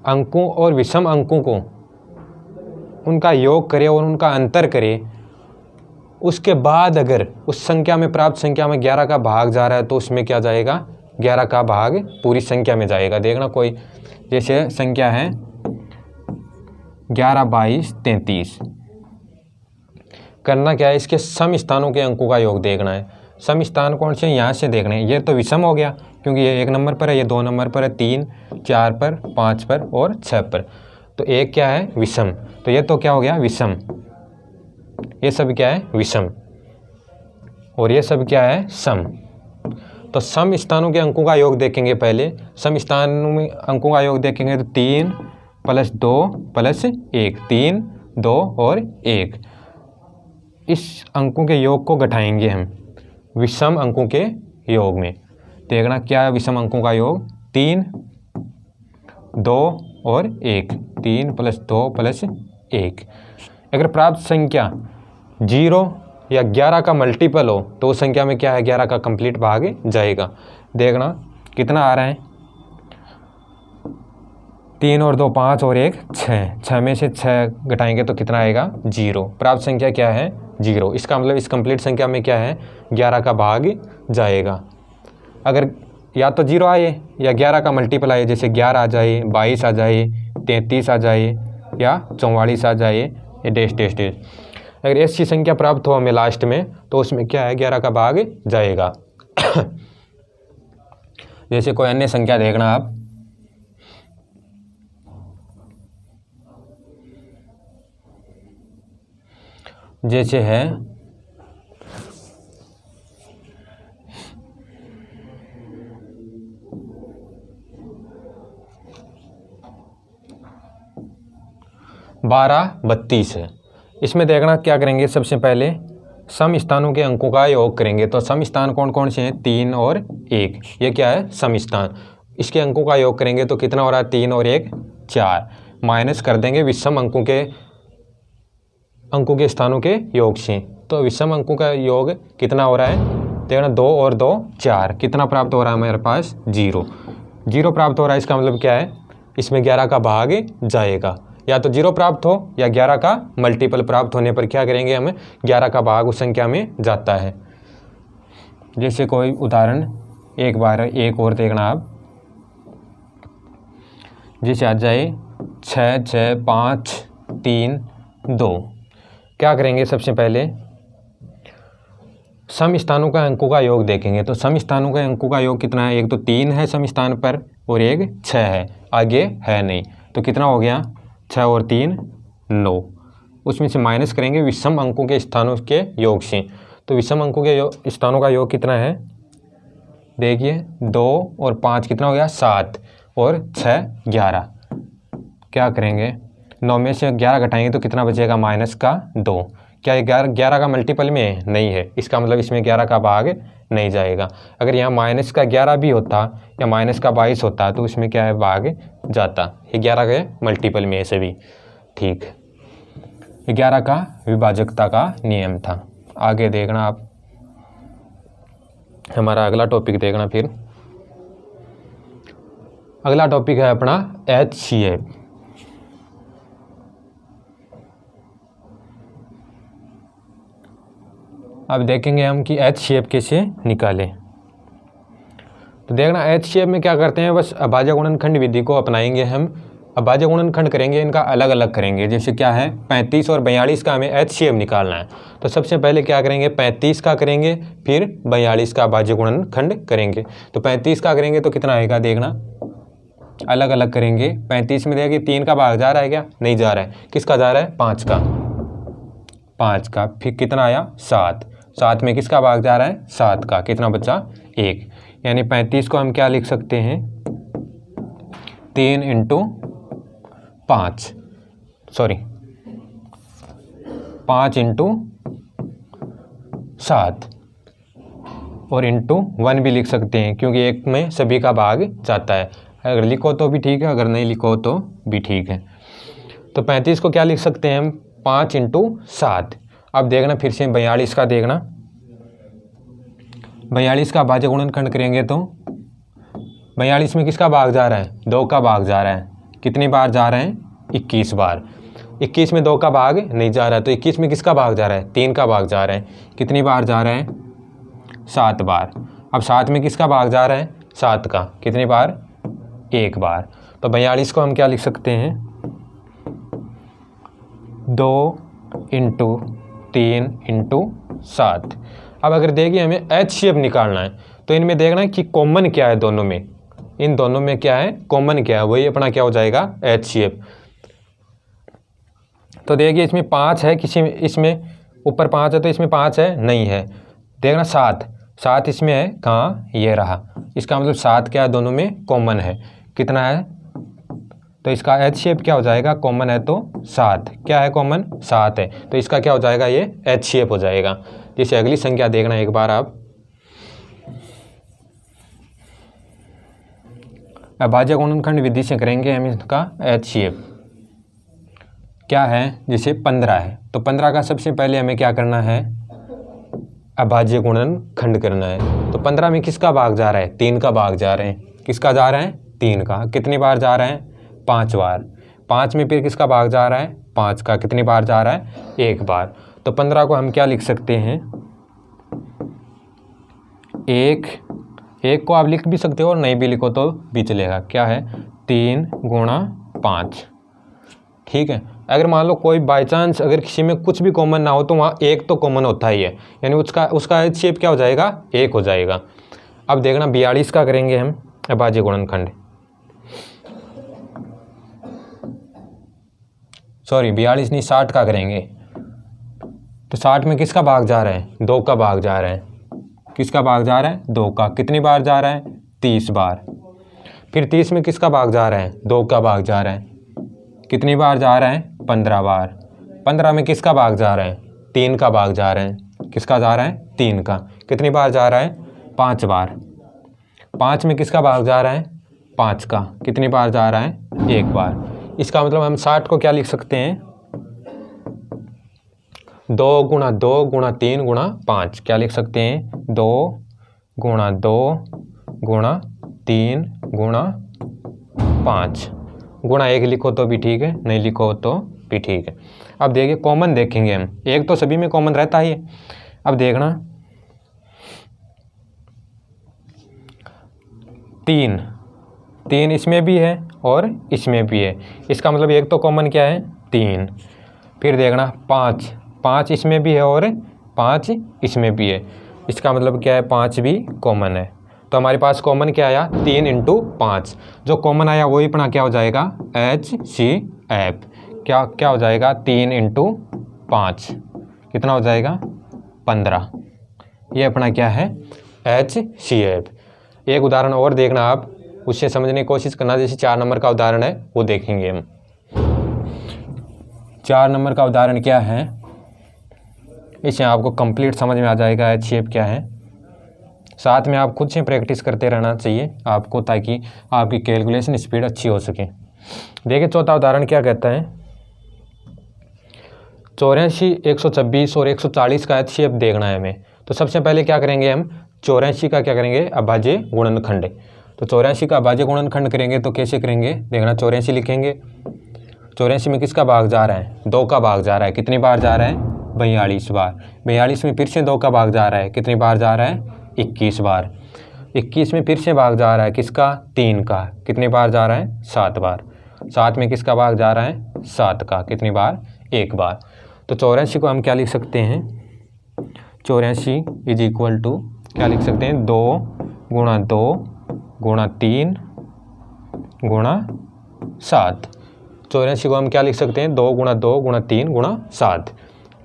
अंकों और विषम अंकों को उनका योग करे और उनका अंतर करे, उसके बाद अगर उस संख्या में प्राप्त संख्या में 11 का भाग जा रहा है तो उसमें क्या जाएगा 11 का भाग पूरी संख्या में जाएगा। देखना कोई जैसे संख्या है 11, 22, 33, करना क्या है, इसके सम स्थानों के अंकों का योग देखना है। सम स्थान कौन से, यहाँ से देखने हैं। ये तो विषम हो गया क्योंकि ये 1 नंबर पर है, ये 2 नंबर पर है, 3, 4 पर, 5 पर और 6 पर। तो एक क्या है विषम, तो ये तो क्या हो गया विषम, ये सब क्या है विषम, और ये सब क्या है सम। तो सम स्थानों के अंकों का योग देखेंगे पहले। सम स्थानों में अंकों का योग देखेंगे तो 3 + 2 + 1, 3, 2 और 1। इस अंकों के योग को घटाएंगे हम विषम अंकों के योग में। देखना क्या है विषम अंकों का योग, 3, 2 और 1, 3 + 2 + 1। अगर प्राप्त संख्या 0 या 11 का मल्टीपल हो तो उस संख्या में क्या है 11 का कंप्लीट भाग जाएगा। देखना कितना आ रहा है, 3 और 2 5 और 1 6, 6 में से 6 घटाएंगे तो कितना आएगा 0। प्राप्त संख्या क्या है 0, इसका मतलब इस कंप्लीट संख्या में क्या है 11 का भाग जाएगा। अगर या तो 0 आए या 11 का मल्टीपल आए, जैसे 11 आ जाए, 22 आ जाए, 33 आ जाए या 44 आ जाए, ये डैश डैश डैश, अगर ऐसी संख्या प्राप्त हो हमें लास्ट में तो उसमें क्या है 11 का भाग जाएगा। जैसे कोई अन्य संख्या देखना आप, जैसे है 12, 32 है। इसमें देखना क्या करेंगे, सबसे पहले सम स्थानों के अंकों का योग करेंगे। तो सम स्थान कौन कौन से हैं, 3 और 1, ये क्या है सम स्थान। इसके अंकों का योग करेंगे तो कितना हो रहा है 3 और 1 4, माइनस कर देंगे विषम अंकों के स्थानों के योग से। तो विषम अंकों का योग कितना हो रहा है, देखना 2 और 2 4, कितना प्राप्त हो रहा है हमारे पास 0 प्राप्त हो रहा है। इसका मतलब क्या है इसमें 11 का भाग जाएगा, या तो 0 प्राप्त हो या 11 का मल्टीपल प्राप्त होने पर क्या करेंगे हम 11 का भाग उस संख्या में जाता है। जैसे कोई उदाहरण एक बार एक और देखना आप, जैसे आ जाए 6, 6, 5, 3, 2, क्या करेंगे सबसे पहले सम स्थानों का अंकों का योग देखेंगे। तो सम स्थानों के अंकों का योग कितना है, एक तो 3 है सम स्थान पर और एक 6 है, आगे है नहीं, तो कितना हो गया 6 और 3 9, उसमें से माइनस करेंगे विषम अंकों के स्थानों के योग से। तो विषम अंकों के स्थानों का योग कितना है, देखिए 2 और 5 कितना हो गया 7 और 6 11, क्या करेंगे 9 में से 11 घटाएंगे तो कितना बचेगा -2। क्या 11 का मल्टीपल में नहीं है, इसका मतलब इसमें 11 का भाग नहीं जाएगा। अगर यहाँ -11 भी होता या -22 होता तो इसमें क्या है भाग जाता, ये 11 के मल्टीपल में ऐसे भी ठीक। 11 का विभाजकता का नियम था। आगे देखना आप, हमारा अगला टॉपिक देखना। फिर अगला टॉपिक है अपना HCF। अब देखेंगे हम कि एच शेप कैसे निकालें। तो देखना एच शेप में क्या करते हैं, बस अभाज्य गुणनखंड विधि को अपनाएंगे हम। अभाज्य गुणनखंड करेंगे, इनका अलग अलग करेंगे। जैसे क्या है 35 और 42 का हमें एच शेप निकालना है। तो सबसे पहले क्या करेंगे 35 का करेंगे, फिर 42 का अभाज्य गुणनखंड करेंगे। तो 35 का करेंगे तो कितना आएगा देखना, अलग अलग करेंगे। 35 में देखिए 3 का भाग जा रहा है क्या, नहीं जा रहा है। किसका जा रहा है 5 का। फिर कितना आया 7 में किसका भाग जा रहा है 7 का, कितना बचा 1। यानी 35 को हम क्या लिख सकते हैं 3 × 5 × 7 और इंटू 1 भी लिख सकते हैं, क्योंकि एक में सभी का भाग जाता है। अगर लिखो तो भी ठीक है, अगर नहीं लिखो तो भी ठीक है। तो 35 को क्या लिख सकते हैं हम 5 × 7। अब देखना फिर से 42 का देखना, 42 का अभाज्य गुणनखंड करेंगे तो 42 में किसका भाग जा रहा है 2 का भाग जा रहा है। कितनी बार जा रहे हैं 21 बार। 21 में 2 का भाग नहीं जा रहा है, तो 21 में किसका भाग जा रहा है 3 का भाग जा रहा है। कितनी बार जा रहा है 7 बार। अब 7 में किसका भाग जा रहा है 7 का, कितनी बार 1 बार। तो 42 को हम क्या लिख सकते हैं 2 × 3 × 7। अब अगर देखिए हमें एच शेप निकालना है, तो इनमें देखना है कि कॉमन क्या है दोनों में, इन दोनों में क्या है कॉमन क्या है, वही अपना क्या हो जाएगा एच शेप। तो देखिए इसमें 5 है, किसी में इसमें ऊपर 5 है तो इसमें 5 है नहीं है। देखना 7 इसमें है कहाँ, ये रहा। इसका मतलब 7 क्या है दोनों में कॉमन है। कितना है, तो इसका एच शेप क्या हो जाएगा, कॉमन है तो 7, क्या है कॉमन 7 है, तो इसका क्या हो जाएगा ये एच शेप हो जाएगा। जैसे अगली संख्या देखना एक बार आप, अभाज्य गुणनखंड विधि से करेंगे हम इसका एच शेप। क्या है, जैसे 15 है तो 15 का सबसे पहले हमें क्या करना है अभाज्य गुणनखंड करना है। तो 15 में किसका भाग जा रहा है 3 का भाग जा रहे हैं। किसका जा रहा है 3 का। कितनी बार जा रहे हैं 5 बार। 5 में फिर किसका भाग जा रहा है 5 का। कितनी बार जा रहा है 1 बार। तो 15 को हम क्या लिख सकते हैं 1 को आप लिख भी सकते हो और नहीं भी लिखो तो भी चलेगा। क्या है 3 × 5, ठीक है। अगर मान लो कोई बाई चांस अगर किसी में कुछ भी कॉमन ना हो तो वहाँ 1 तो कॉमन होता ही है, यानी उसका एच शेप क्या हो जाएगा 1 हो जाएगा। अब देखना 42 का करेंगे हम अभाज्य गुणनखंड, 42 नहीं 60 का करेंगे। तो 60 में किसका भाग जा रहा है 2 का भाग जा रहा है। किसका भाग जा रहा है 2 का। कितनी बार जा रहा है 30 बार। फिर 30 में किसका भाग जा रहा है 2 का भाग जा रहा है। कितनी बार जा रहा है 15 बार। 15 में किसका भाग जा रहा है 3 का भाग जा रहा है। किसका जा रहा है 3 का। कितनी बार जा रहा है 5 बार। 5 में किसका भाग जा रहा है 5 का। कितनी बार जा रहा है 1 बार। इसका मतलब हम 60 को क्या लिख सकते हैं 2 × 2 × 3 × 5। क्या लिख सकते हैं 2 × 2 × 3 × 5। गुणा 1 लिखो तो भी ठीक है, नहीं लिखो तो भी ठीक है। अब देखिए कॉमन देखेंगे हम, 1 तो सभी में कॉमन रहता ही है। अब देखना 3 इसमें भी है और इसमें भी है। इसका मतलब 1 तो कॉमन क्या है 3। फिर देखना 5 इसमें भी है और 5 इसमें भी है। इसका मतलब क्या है 5 भी कॉमन है। तो हमारे पास कॉमन क्या आया 3 × 5। जो कॉमन आया वही अपना क्या हो जाएगा HCF। क्या हो जाएगा 3 × 5 कितना हो जाएगा 15। ये अपना क्या है HCF। एक उदाहरण और देखना आप, उससे समझने की कोशिश करना। जैसे 4 नंबर का उदाहरण है वो देखेंगे हम। 4 नंबर का उदाहरण क्या है, इससे आपको कंप्लीट समझ में आ जाएगा HCF क्या है। साथ में आप खुद से प्रैक्टिस करते रहना चाहिए आपको, ताकि आपकी कैलकुलेशन स्पीड अच्छी हो सके। देखिए चौथा उदाहरण क्या कहता है 84, 126 और 140 का HCF देखना है हमें। तो सबसे पहले क्या करेंगे हम 84 का क्या करेंगे अभाज्य गुणनखंड। तो 84 का अभाज्य गुणनखंड करेंगे तो कैसे करेंगे देखना 84 लिखेंगे। 84 में किसका भाग जा रहा है 2 का भाग जा रहा है। कितनी बार जा रहा है 42 बार। 42 में फिर से 2 का भाग जा रहा है, कितनी बार जा रहा है? 21 बार। 21 में फिर से भाग जा रहा है किसका? 3 का, कितनी बार जा रहा है? 7 बार। 7 में किसका भाग जा रहा है? 7 का, कितनी बार? 1 बार। तो 84 को हम क्या लिख सकते हैं? 84 इज इक्वल टू क्या लिख सकते हैं? 2 गुणा 2 गुणा 3 गुणा 7। 84 को हम क्या लिख सकते हैं? 2 गुणा 2 गुणा 3 गुणा 7।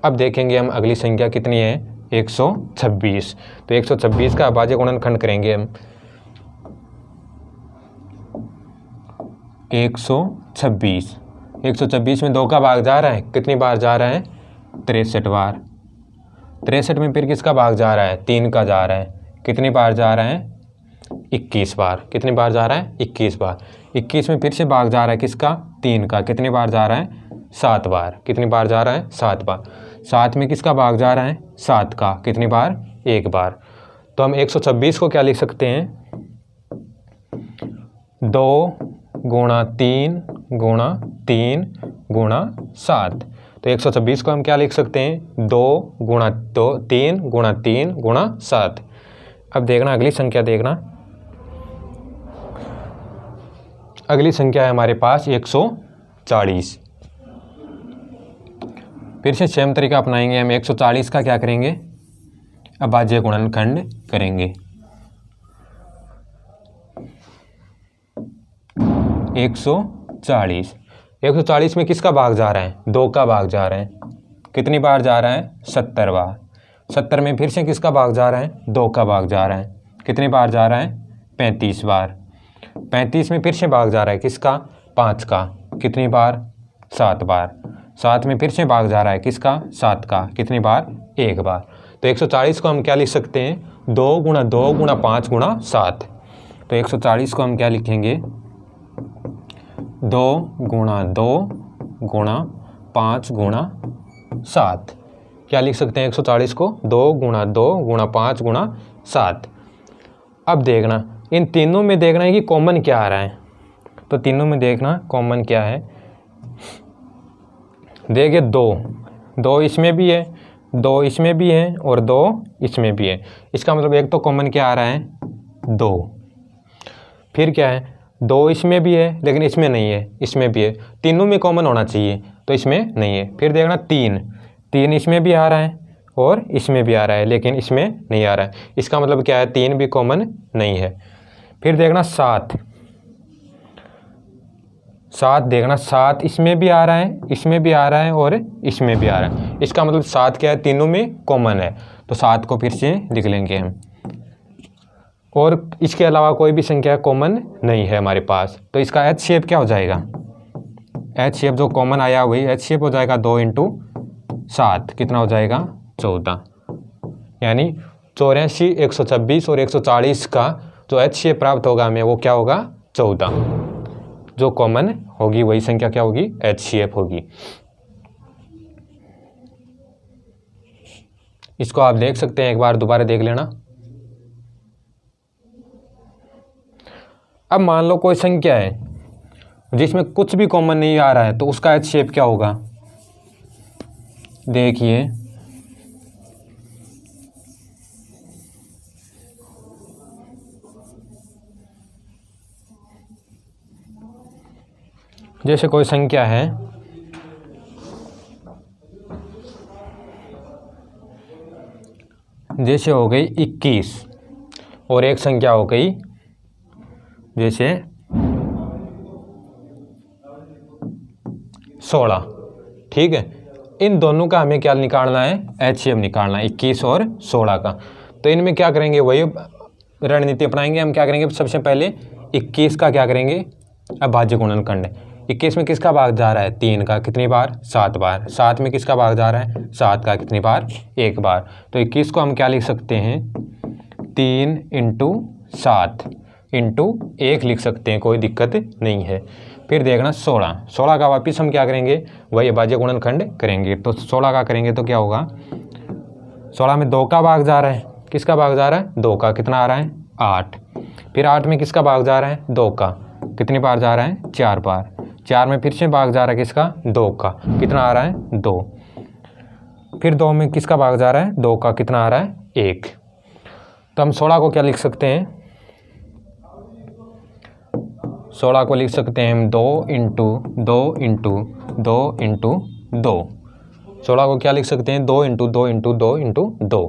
अब देखेंगे हम अगली संख्या कितनी है? 126। तो 126 का अभाज्य गुणनखंड करेंगे हम। 126 में 2 का भाग जा रहा है, कितनी बार जा रहा है? 63 बार। 63 में फिर किसका भाग जा रहा है? 3 का जा रहा है, कितनी बार जा रहा है? 21 बार। कितनी बार जा रहा है? 21 बार। 21 में फिर से भाग जा रहा है किसका? 3 का, कितनी बार जा रहा है? 7 बार। कितनी बार जा रहा है? 7 बार। 7 में किसका भाग जा रहा है? 7 का, कितनी बार? 1 बार। तो हम 126 को क्या लिख सकते हैं? 2 गुणा 3 गुणा 3 गुणा 7। तो 126 को हम क्या लिख सकते हैं? 2 गुणा 2 3 गुणा 3 गुणा 7। अब देखना अगली संख्या, देखना अगली संख्या है हमारे पास 140। फिर से सेम तरीका अपनाएंगे हम। 140 का क्या करेंगे? अभाज्य गुणनखंड करेंगे। 140 में किसका भाग जा रहा है? 2 का भाग जा रहा है, कितनी बार जा रहा है? 70 बार। 70 में फिर से किसका भाग जा रहा है? 2 का भाग जा रहा है, कितनी बार जा रहा है? 35 बार। 35 में फिर से भाग जा रहा है किसका? 5 का, कितनी बार? 7 बार। 7 में फिर से भाग जा रहा है किसका? 7 का, कितनी बार? 1 बार। तो 140 को हम क्या लिख सकते हैं? 2 गुणा 2 गुणा 5 गुणा 7। तो 140 को हम क्या लिखेंगे? 2 गुणा 2 गुणा 5 गुणा 7। क्या लिख सकते हैं 140 को? 2 गुणा 2 गुणा 5 गुणा 7। अब देखना इन तीनों में देखना है कि कॉमन क्या आ रहा है। तो तीनों में देखना कॉमन क्या है। देखिए 2 इसमें भी है, 2 इसमें भी है और 2 इसमें भी है। इसका मतलब एक तो कॉमन क्या आ रहा है? 2। फिर क्या है? 2 इसमें भी है लेकिन इसमें नहीं है, इसमें भी है। तीनों में कॉमन होना चाहिए तो इसमें नहीं है। फिर देखना 3 इसमें भी आ रहा है और इसमें भी आ रहा है लेकिन इसमें नहीं आ रहा है। इसका मतलब क्या है? 3 भी कॉमन नहीं है। फिर देखना 7 देखना 7 इसमें भी आ रहा है, इसमें भी आ रहा है और इसमें भी आ रहा है। इसका मतलब 7 क्या है? तीनों में कॉमन है। तो 7 को फिर से लिख लेंगे हम। और इसके अलावा कोई भी संख्या कॉमन नहीं है हमारे पास। तो इसका एच शेप क्या हो जाएगा? एच शेप जो कॉमन आया वही एच शेप हो जाएगा। 2 × 7 कितना हो जाएगा? 14। यानी 84, 126 और 140 का जो एच शेप प्राप्त होगा हमें वो क्या होगा? 14। जो कॉमन होगी वही संख्या क्या होगी? एच शेप होगी। इसको आप देख सकते हैं, एक बार दोबारा देख लेना। अब मान लो कोई संख्या है जिसमें कुछ भी कॉमन नहीं आ रहा है तो उसका एच शेप क्या होगा? देखिए जैसे कोई संख्या है जैसे हो गई 21 और एक संख्या हो गई जैसे 16। ठीक है, इन दोनों का हमें क्या निकालना है? एच शेप निकालना है, 21 और 16 का। तो इनमें क्या करेंगे? वही रणनीति अपनाएंगे हम। क्या करेंगे? सबसे पहले 21 का क्या करेंगे? अभाज्य गुणनखंड। 21 में किसका भाग जा रहा है? 3 का, कितनी बार? 7 बार। 7 में किसका भाग जा रहा है? 7 का, कितनी बार? 1 बार। तो 21 को हम क्या लिख सकते हैं? 3 × 7 × 1 लिख सकते हैं, कोई दिक्कत नहीं है। फिर देखना 16 का वापस हम क्या करेंगे? वही अभाज्य गुणनखंड करेंगे। तो 16 का करेंगे तो क्या होगा? 16 में 2 का भाग जा रहा है, किसका भाग जा रहा है? 2 का, कितना आ रहा है? 8। फिर 8 में किसका भाग जा रहा है? 2 का, कितनी बार जा रहा है? 4 बार। 4 में फिर से भाग जा रहा है किसका? 2 का, कितना आ रहा है? 2। फिर 2 में किसका भाग जा रहा है, 2 का, कितना आ रहा है, 1। तो हम 16 को क्या लिख सकते हैं, 16 को लिख सकते हैं हम 2 इंटू 2 इंटू 2 इंटू 2। 16 को क्या लिख सकते हैं, 2 इंटू 2 इंटू 2 इंटू 2।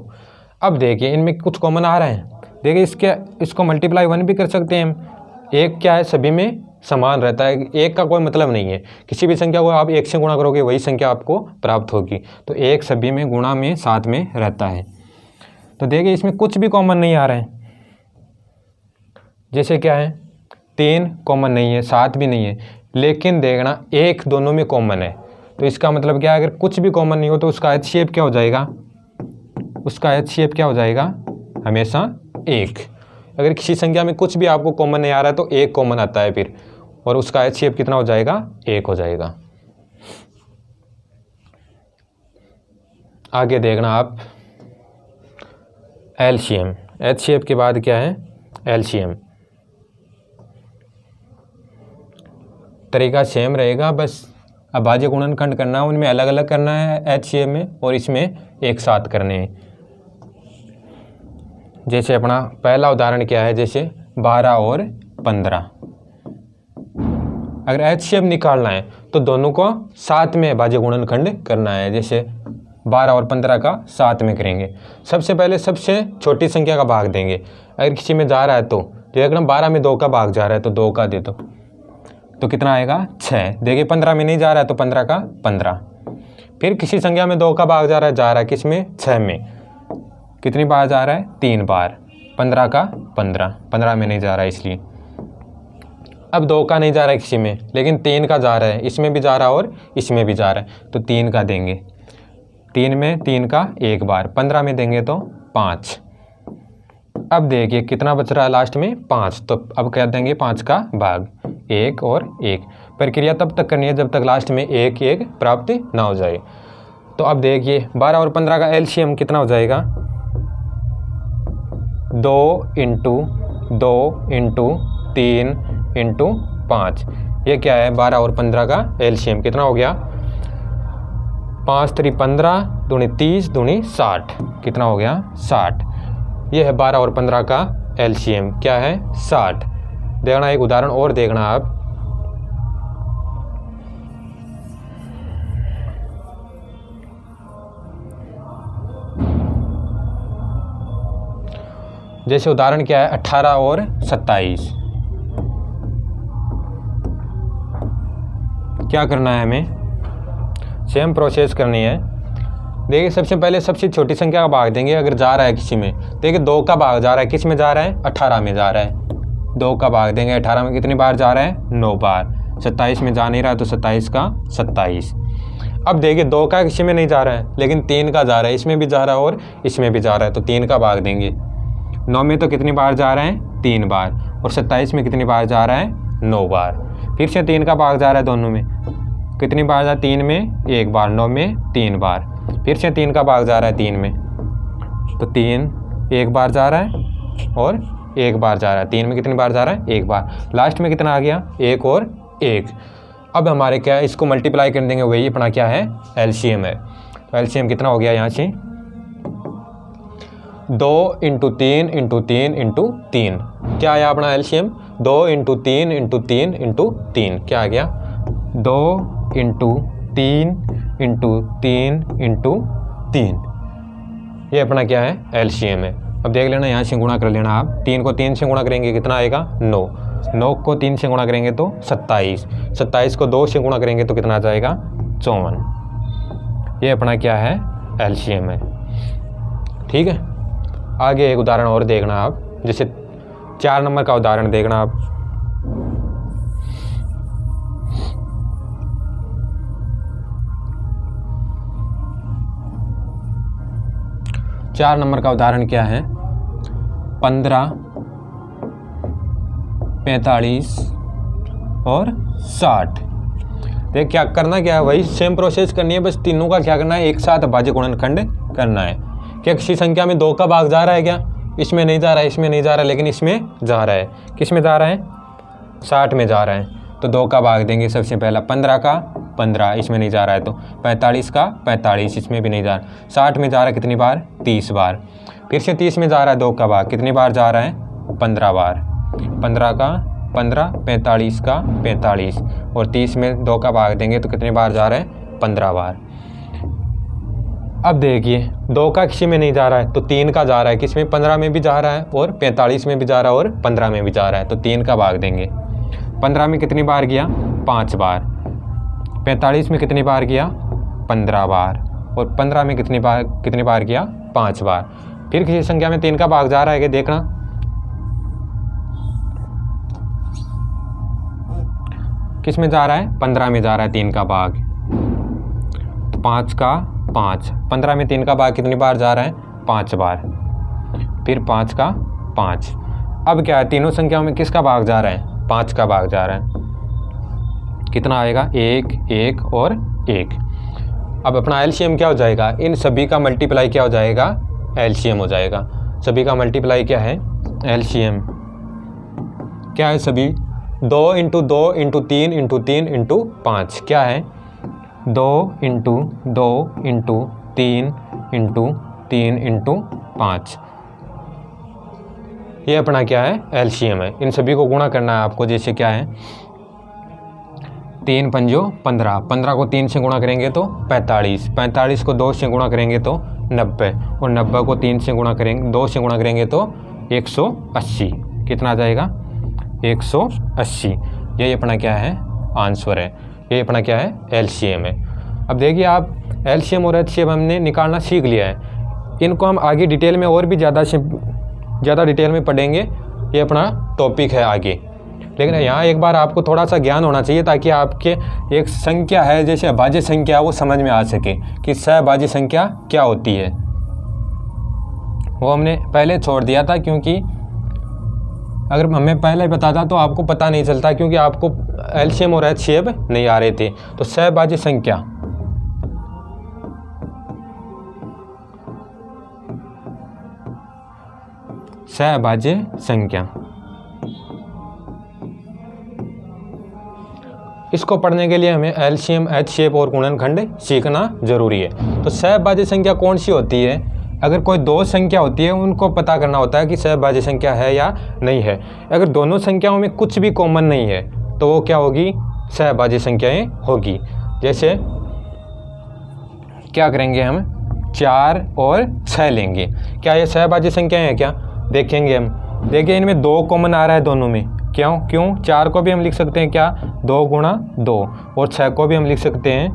अब देखिए इनमें कुछ कॉमन आ रहा है, देखिए इसको मल्टीप्लाई 1 भी कर सकते हैं हम। एक क्या है, सभी में समान रहता है, एक का कोई मतलब नहीं है। किसी भी संख्या को आप 1 से गुणा करोगे वही संख्या आपको प्राप्त होगी। तो एक सभी में गुणा में साथ में रहता है। तो देखिए इसमें कुछ भी कॉमन नहीं आ रहा है। जैसे क्या है, 3 कॉमन नहीं है, 7 भी नहीं है, लेकिन देखना 1 दोनों में कॉमन है। तो इसका मतलब क्या है, अगर कुछ भी कॉमन नहीं हो तो उसका HCF क्या हो जाएगा, उसका HCF क्या हो जाएगा, हमेशा 1। अगर किसी संख्या में कुछ भी आपको कॉमन नहीं आ रहा है तो 1 कॉमन आता है फिर, और उसका HCF कितना हो जाएगा, 1 हो जाएगा। आगे देखना आप LCM। HCF के बाद क्या है, LCM। तरीका सेम रहेगा, बस अब भाज्य गुणनखंड करना है, उनमें अलग अलग करना है HCM में, और इसमें एक साथ करने हैं। जैसे अपना पहला उदाहरण क्या है, जैसे 12 और 15। अगर HCM निकालना है तो दोनों को साथ में भाज्य गुणनखंड करना है। जैसे 12 और 15 का साथ में करेंगे। सबसे पहले सबसे छोटी संख्या का भाग देंगे। अगर किसी में जा रहा है तो अगर 12 में 2 का भाग जा रहा है तो 2 का दे दो, तो कितना आएगा, 6। देखिए 15 में नहीं जा रहा है तो 15 का 15। फिर किसी संख्या में 2 का भाग जा रहा है किस में, 6 में, कितनी बार जा रहा है, 3 बार। 15 का 15, 15 में नहीं जा रहा है इसलिए। अब 2 का नहीं जा रहा है किसी में, लेकिन 3 का जा रहा है, इसमें भी जा रहा है और इसमें भी जा रहा है, तो 3 का देंगे। 3 में 3 का 1 बार, 15 में देंगे तो 5। अब देखिए कितना बच रहा है लास्ट में, 5। तो अब क्या देंगे, 5 का भाग, 1 और 1। प्रक्रिया तब तक करनी है जब तक लास्ट में 1 1 प्राप्त ना हो जाए। तो अब देखिए 12 और 15 का LCM कितना हो जाएगा, 2 इंटू 2 इंटू 3 इंटू 5। ये क्या है, 12 और 15 का LCM कितना हो गया, 5 3 15 दूनी 30 दूनी 60, कितना हो गया, 60। ये है 12 और 15 का LCM, क्या है, 60। देखना एक उदाहरण और देखना आप। जैसे उदाहरण क्या है, 18 और 27। क्या करना है हमें, सेम प्रोसेस करनी है। देखिए सबसे पहले सबसे छोटी संख्या का भाग देंगे। अगर जा रहा है किसी में, देखिए 2 का भाग जा रहा है, किस में जा रहा है, 18 में जा रहा है, 2 का भाग देंगे। 18 में कितनी बार जा रहा है, 9 बार। 27 में जा नहीं रहा है तो 27 का 27। अब देखिए 2 का किसी में नहीं जा रहा है, लेकिन 3 का जा रहा है, इसमें भी जा रहा है और इसमें भी जा रहा है, तो 3 का भाग देंगे। 9 में तो कितनी बार जा रहा है, 3 बार, और 27 में कितनी बार जा रहा है, 9 बार। फिर से 3 का भाग जा रहा है दोनों में, कितनी बार जा, 3 में 1 बार, 9 में 3 बार। फिर से 3 का भाग जा रहा है 3 में, तो 3 1 बार जा रहा है और 1 बार जा रहा है। 3 में कितनी बार जा रहा है, 1 बार। लास्ट में कितना आ गया, 1 और 1। अब हमारे क्या है, इसको मल्टीप्लाई कर देंगे, वही अपना क्या है, LCM है। तो LCM कितना हो गया यहाँ से, 2 इंटू 3 इंटू 3 इंटू 3। क्या आया अपना LCM, 2 इंटू 3 इंटू 3 इंटू 3। क्या आ गया, 2 इंटू 3 इंटू 3 इंटू 3। ये अपना क्या है, LCM है। अब देख लेना, यहाँ से गुणा कर लेना आप। 3 को 3 से गुणा करेंगे कितना आएगा, 9। 9 को 3 से गुणा करेंगे तो 27। 27 को 2 से गुणा करेंगे तो कितना आ जाएगा, 54। ये अपना क्या है, LCM है। ठीक है, आगे एक उदाहरण और देखना आप। जैसे 4 नंबर का उदाहरण देखना आप। चार नंबर का उदाहरण क्या है, 15 45 और 60। देख क्या करना, क्या है, वही सेम प्रोसेस करनी है, बस तीनों का क्या करना है, एक साथ भाज्य गुणनखंड करना है। क्या किसी संख्या में 2 का भाग जा रहा है क्या, इसमें नहीं जा रहा है, इसमें नहीं जा रहा है, लेकिन इसमें जा रहा है। किस में जा रहा है, 60 में जा रहा है, तो 2 का भाग देंगे। सबसे पहला 15 का 15, इसमें नहीं जा रहा है तो 45 का 45, इसमें भी नहीं जा रहा। 60 में जा रहा है कितनी बार? 30 बार। फिर से 30 में जा रहा है 2 का भाग, कितनी बार जा रहा है? 15 बार। 15 का 15, 45 का 45, और 30 में 2 का भाग देंगे तो कितनी बार जा रहा है? 15 बार। अब देखिए 2 का किसी में नहीं जा रहा है तो 3 का जा रहा है, किसमें? 15 में भी जा रहा है और 45 में भी जा रहा है और 15 में भी जा रहा है, तो 3 का भाग देंगे। 15 में कितनी बार गया? 5 बार। 45 में कितनी बार गया? 15 बार। और 15 में कितनी बार गया? 5 बार। फिर किसी संख्या में 3 का भाग जा रहा है कि देखना, किस में जा रहा है? 15 में जा रहा है 3 का भाग, तो 5 का 5। 15 में 3 का भाग कितनी बार जा रहा है? 5 बार। फिर 5 का 5। अब क्या है? तीनों संख्याओं में किसका भाग जा रहा है? 5 का भाग जा रहा है। कितना आएगा? 1, 1 और 1। अब अपना एलसीएम क्या हो जाएगा? इन सभी का मल्टीप्लाई क्या हो जाएगा? एलसीएम हो जाएगा। सभी का मल्टीप्लाई क्या है? एलसीएम क्या है? सभी 2 × 2 × 3 × 3 × 5 क्या है? 2 × 2 × 3 × 3 × 5, ये अपना क्या है? एलसीएम है। इन सभी को गुणा करना है आपको। जैसे क्या है? 3 पंजो 15, 15 को 3 से गुणा करेंगे तो 45, 45 को 2 से गुणा करेंगे तो 90, और 90 को 3 से गुणा करेंगे, 2 से गुणा करेंगे तो 180। कितना आ जाएगा? 180। यही अपना क्या है? आंसर है। यही अपना क्या है? एलसीएम है। अब देखिए आप, एलसीएम और एचसीएफ हमने निकालना सीख लिया है। इनको हम आगे डिटेल में और भी ज़्यादा डिटेल में पढ़ेंगे, ये अपना टॉपिक है आगे। लेकिन यहाँ एक बार आपको थोड़ा सा ज्ञान होना चाहिए ताकि आपके एक संख्या है जैसे अभाज्य संख्या, वो समझ में आ सके कि सहभाज्य संख्या क्या होती है। वो हमने पहले छोड़ दिया था, क्योंकि अगर हमें पहले बताता तो आपको पता नहीं चलता, क्योंकि आपको एलसीएम और एचसीएफ नहीं आ रहे थे। तो सहभाज्य संख्या, सहभाज्य संख्या, इसको पढ़ने के लिए हमें एलसीएम, एचसीएफ और गुणनखंड सीखना जरूरी है। तो सहभाज्य संख्या कौन सी होती है? अगर कोई दो संख्या होती है, उनको पता करना होता है कि सहभाज्य संख्या है या नहीं है। अगर दोनों संख्याओं में कुछ भी कॉमन नहीं है तो वो क्या होगी? सहभाज्य संख्याएं होगी। जैसे क्या करेंगे हम? 4 और 6 लेंगे। क्या ये सहभाज्य संख्याएं हैं क्या? देखेंगे हम। देखिए इनमें 2 कॉमन आ रहा है दोनों में। क्यों? 4 को भी हम लिख सकते हैं क्या? 2 × 2, और 6 को भी हम लिख सकते हैं,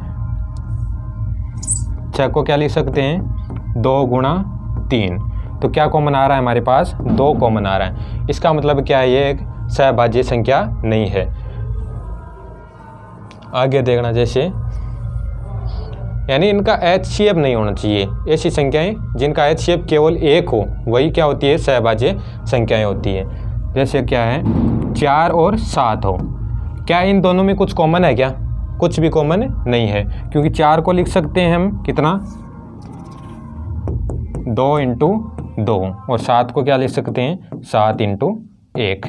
6 को क्या लिख सकते हैं? 2 × 3। तो क्या कॉमन आ रहा है हमारे पास? 2 कॉमन आ रहा है। इसका मतलब क्या है? ये एक सहभाज्य संख्या नहीं है। आगे देखना, जैसे यानी इनका एचसीएफ नहीं होना चाहिए। ऐसी संख्याएं जिनका एचसीएफ केवल 1 हो वही क्या होती है? सहभाज्य संख्याएं होती है। जैसे क्या है? 4 और 7 हो। क्या इन दोनों में कुछ कॉमन है क्या? कुछ भी कॉमन नहीं है, क्योंकि 4 को लिख सकते हैं हम कितना? 2 × 2, और 7 को क्या लिख सकते हैं? 7 × 1।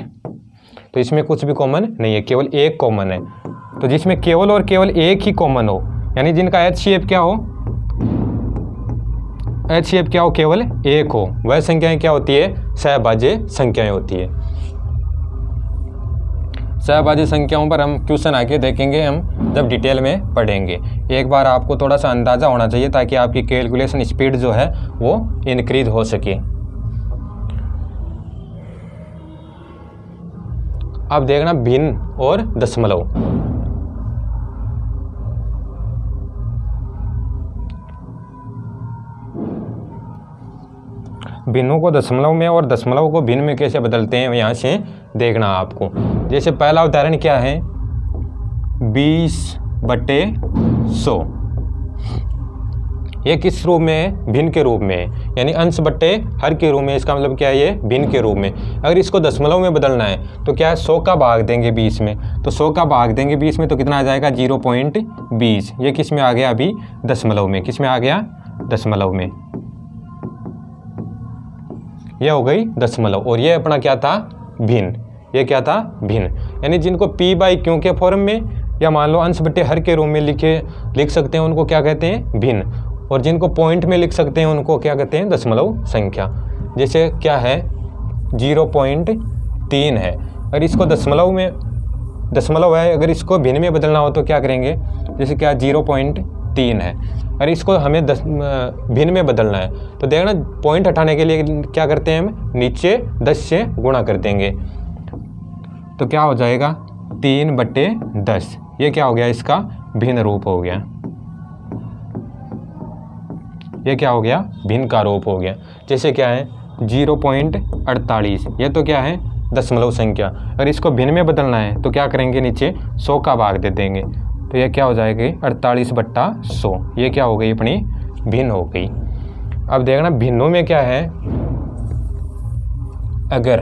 तो इसमें कुछ भी कॉमन नहीं है, केवल 1 कॉमन है। तो जिसमें केवल और केवल 1 ही कॉमन हो, यानी जिनका एचसीएफ क्या हो? एचसीएफ क्या हो? केवल 1 हो, वह संख्याएं क्या होती है? सहभाज्य संख्याएं होती है। सहभाज्य संख्याओं पर हम क्वेश्चन आके देखेंगे, हम जब डिटेल में पढ़ेंगे। एक बार आपको थोड़ा सा अंदाज़ा होना चाहिए ताकि आपकी कैलकुलेशन स्पीड जो है वो इंक्रीज हो सके। अब देखना भिन्न और दशमलव। भिन्नों को दशमलव में और दशमलव को भिन्न में कैसे बदलते हैं, यहाँ से देखना आपको। जैसे पहला उदाहरण क्या है? 20/100। ये किस रूप में है? भिन्न के रूप में है, यानी अंश बट्टे हर के रूप में। इसका मतलब क्या है? ये भिन्न के रूप में। अगर इसको दशमलव में बदलना है तो क्या है? 100 का भाग देंगे 20 में, तो 100 का भाग देंगे 20 में तो कितना आ जाएगा? 0.20। ये किस में आ गया? अभी दशमलव में। किस में आ गया? दशमलव में। यह हो गई दशमलव। और ये अपना क्या था? भिन्न। ये क्या था? भिन्न। यानी जिनको P/Q के फॉर्म में या मान लो अंश बट्टे हर के रूप में लिख सकते हैं, उनको क्या कहते हैं, भिन्न। और जिनको पॉइंट में लिख सकते हैं उनको क्या कहते हैं, दशमलव संख्या। जैसे क्या है 0.3 है, अगर इसको दशमलव है, अगर इसको भिन्न में बदलना हो तो क्या करेंगे, जैसे क्या 0.3 है, अगर इसको हमें भिन्न में बदलना है तो देखना पॉइंट हटाने के लिए क्या करते हैं, हम नीचे 10 से गुणा कर देंगे तो क्या हो जाएगा 3/10। ये क्या हो गया, इसका भिन्न रूप हो गया। ये क्या हो गया, भिन्न का रूप हो गया। जैसे क्या है 0.48, ये तो क्या है दशमलव संख्या, अगर इसको भिन्न में बदलना है तो क्या करेंगे, नीचे 100 का भाग दे देंगे तो ये क्या हो जाएगी 48/100। ये क्या हो गई, अपनी भिन्न हो गई। अब देखना भिन्नों में क्या है, अगर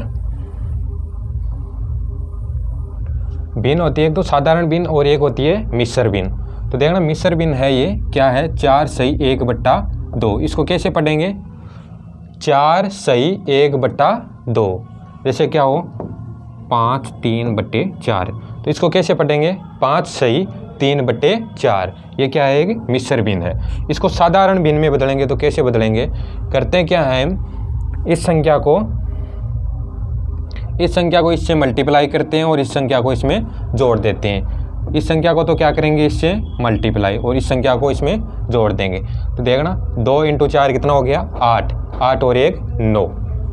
भिन्न होती है एक तो साधारण भिन्न और एक होती है मिश्र भिन्न। तो देखना मिश्र भिन्न है, ये क्या है 4/1/2। इसको कैसे पढ़ेंगे, 4/1/2। जैसे क्या हो 5/3/4, तो इसको कैसे पढ़ेंगे 5/3/4। ये क्या है, एक मिश्र भिन्न है। इसको साधारण भिन्न में बदलेंगे तो कैसे बदलेंगे, करते हैं क्या है, इस संख्या को इससे मल्टीप्लाई करते हैं और इस संख्या को इसमें जोड़ देते हैं। इस संख्या को तो क्या करेंगे, इससे मल्टीप्लाई, और इस संख्या को इसमें जोड़ देंगे तो देखना 2 × 4 कितना हो गया, 8 और 1 9।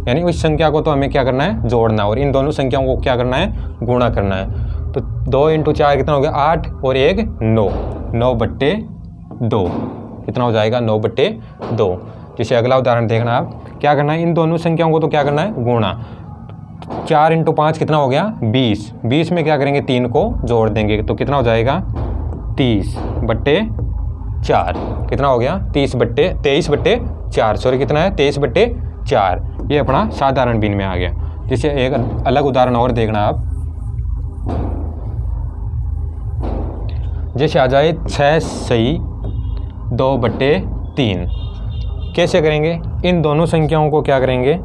यानी इस संख्या को तो हमें क्या करना है, जोड़ना, और इन दोनों संख्याओं को क्या करना है, गुणा करना है। तो 2 × 4 कितना हो गया, 8 और 1 9, 9/2 कितना हो जाएगा, 9/2। जैसे अगला उदाहरण देखना, आप क्या करना है, इन दोनों संख्याओं को तो क्या करना है, गुणा। 4 × 5 कितना हो गया, 20। 20 में क्या करेंगे, 3 को जोड़ देंगे तो कितना हो जाएगा 30/4। कितना हो गया 23/4, सॉरी कितना है 23/4। ये अपना साधारण भिन्न में आ गया। जैसे एक अलग उदाहरण और देखना आप, जैसे आ जाए 6/2/3। कैसे करेंगे, इन दोनों संख्याओं को क्या करेंगे,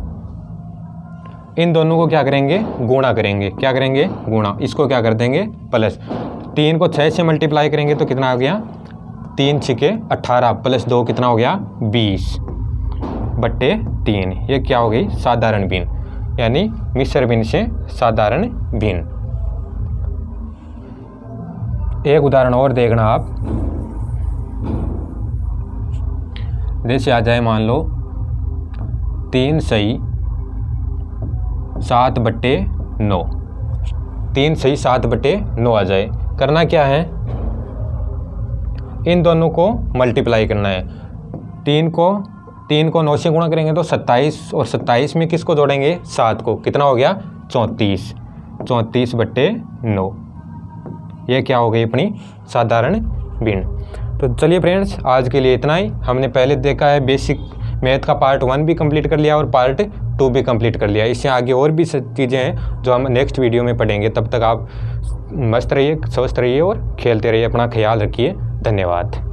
इन दोनों को क्या करेंगे, गुणा करेंगे। क्या करेंगे, गुणा। इसको क्या कर देंगे, प्लस। 3 को 6 से मल्टीप्लाई करेंगे तो कितना आ गया, 3 × 6 = 18 + 2 कितना हो गया, 20/3। ये क्या हो गई, साधारण भिन्न, यानी मिश्र भिन्न से साधारण भिन्न। एक उदाहरण और देखना आप, जैसे आ जाए मान लो 3/7/9। 3/7/9 आ जाए। करना क्या है, इन दोनों को मल्टीप्लाई करना है। 3 को 9 से गुणा करेंगे तो 27, और 27 में किसको जोड़ेंगे, 7 को, कितना हो गया 34। 34/9। ये क्या हो गई, अपनी साधारण भिन्न। तो चलिए फ्रेंड्स, आज के लिए इतना ही। हमने पहले देखा है बेसिक मैथ का पार्ट 1 भी कंप्लीट कर लिया और पार्ट 2 भी कंप्लीट कर लिया। इससे आगे और भी चीज़ें हैं जो हम नेक्स्ट वीडियो में पढ़ेंगे। तब तक आप मस्त रहिए, स्वस्थ रहिए और खेलते रहिए। अपना ख्याल रखिए। धन्यवाद।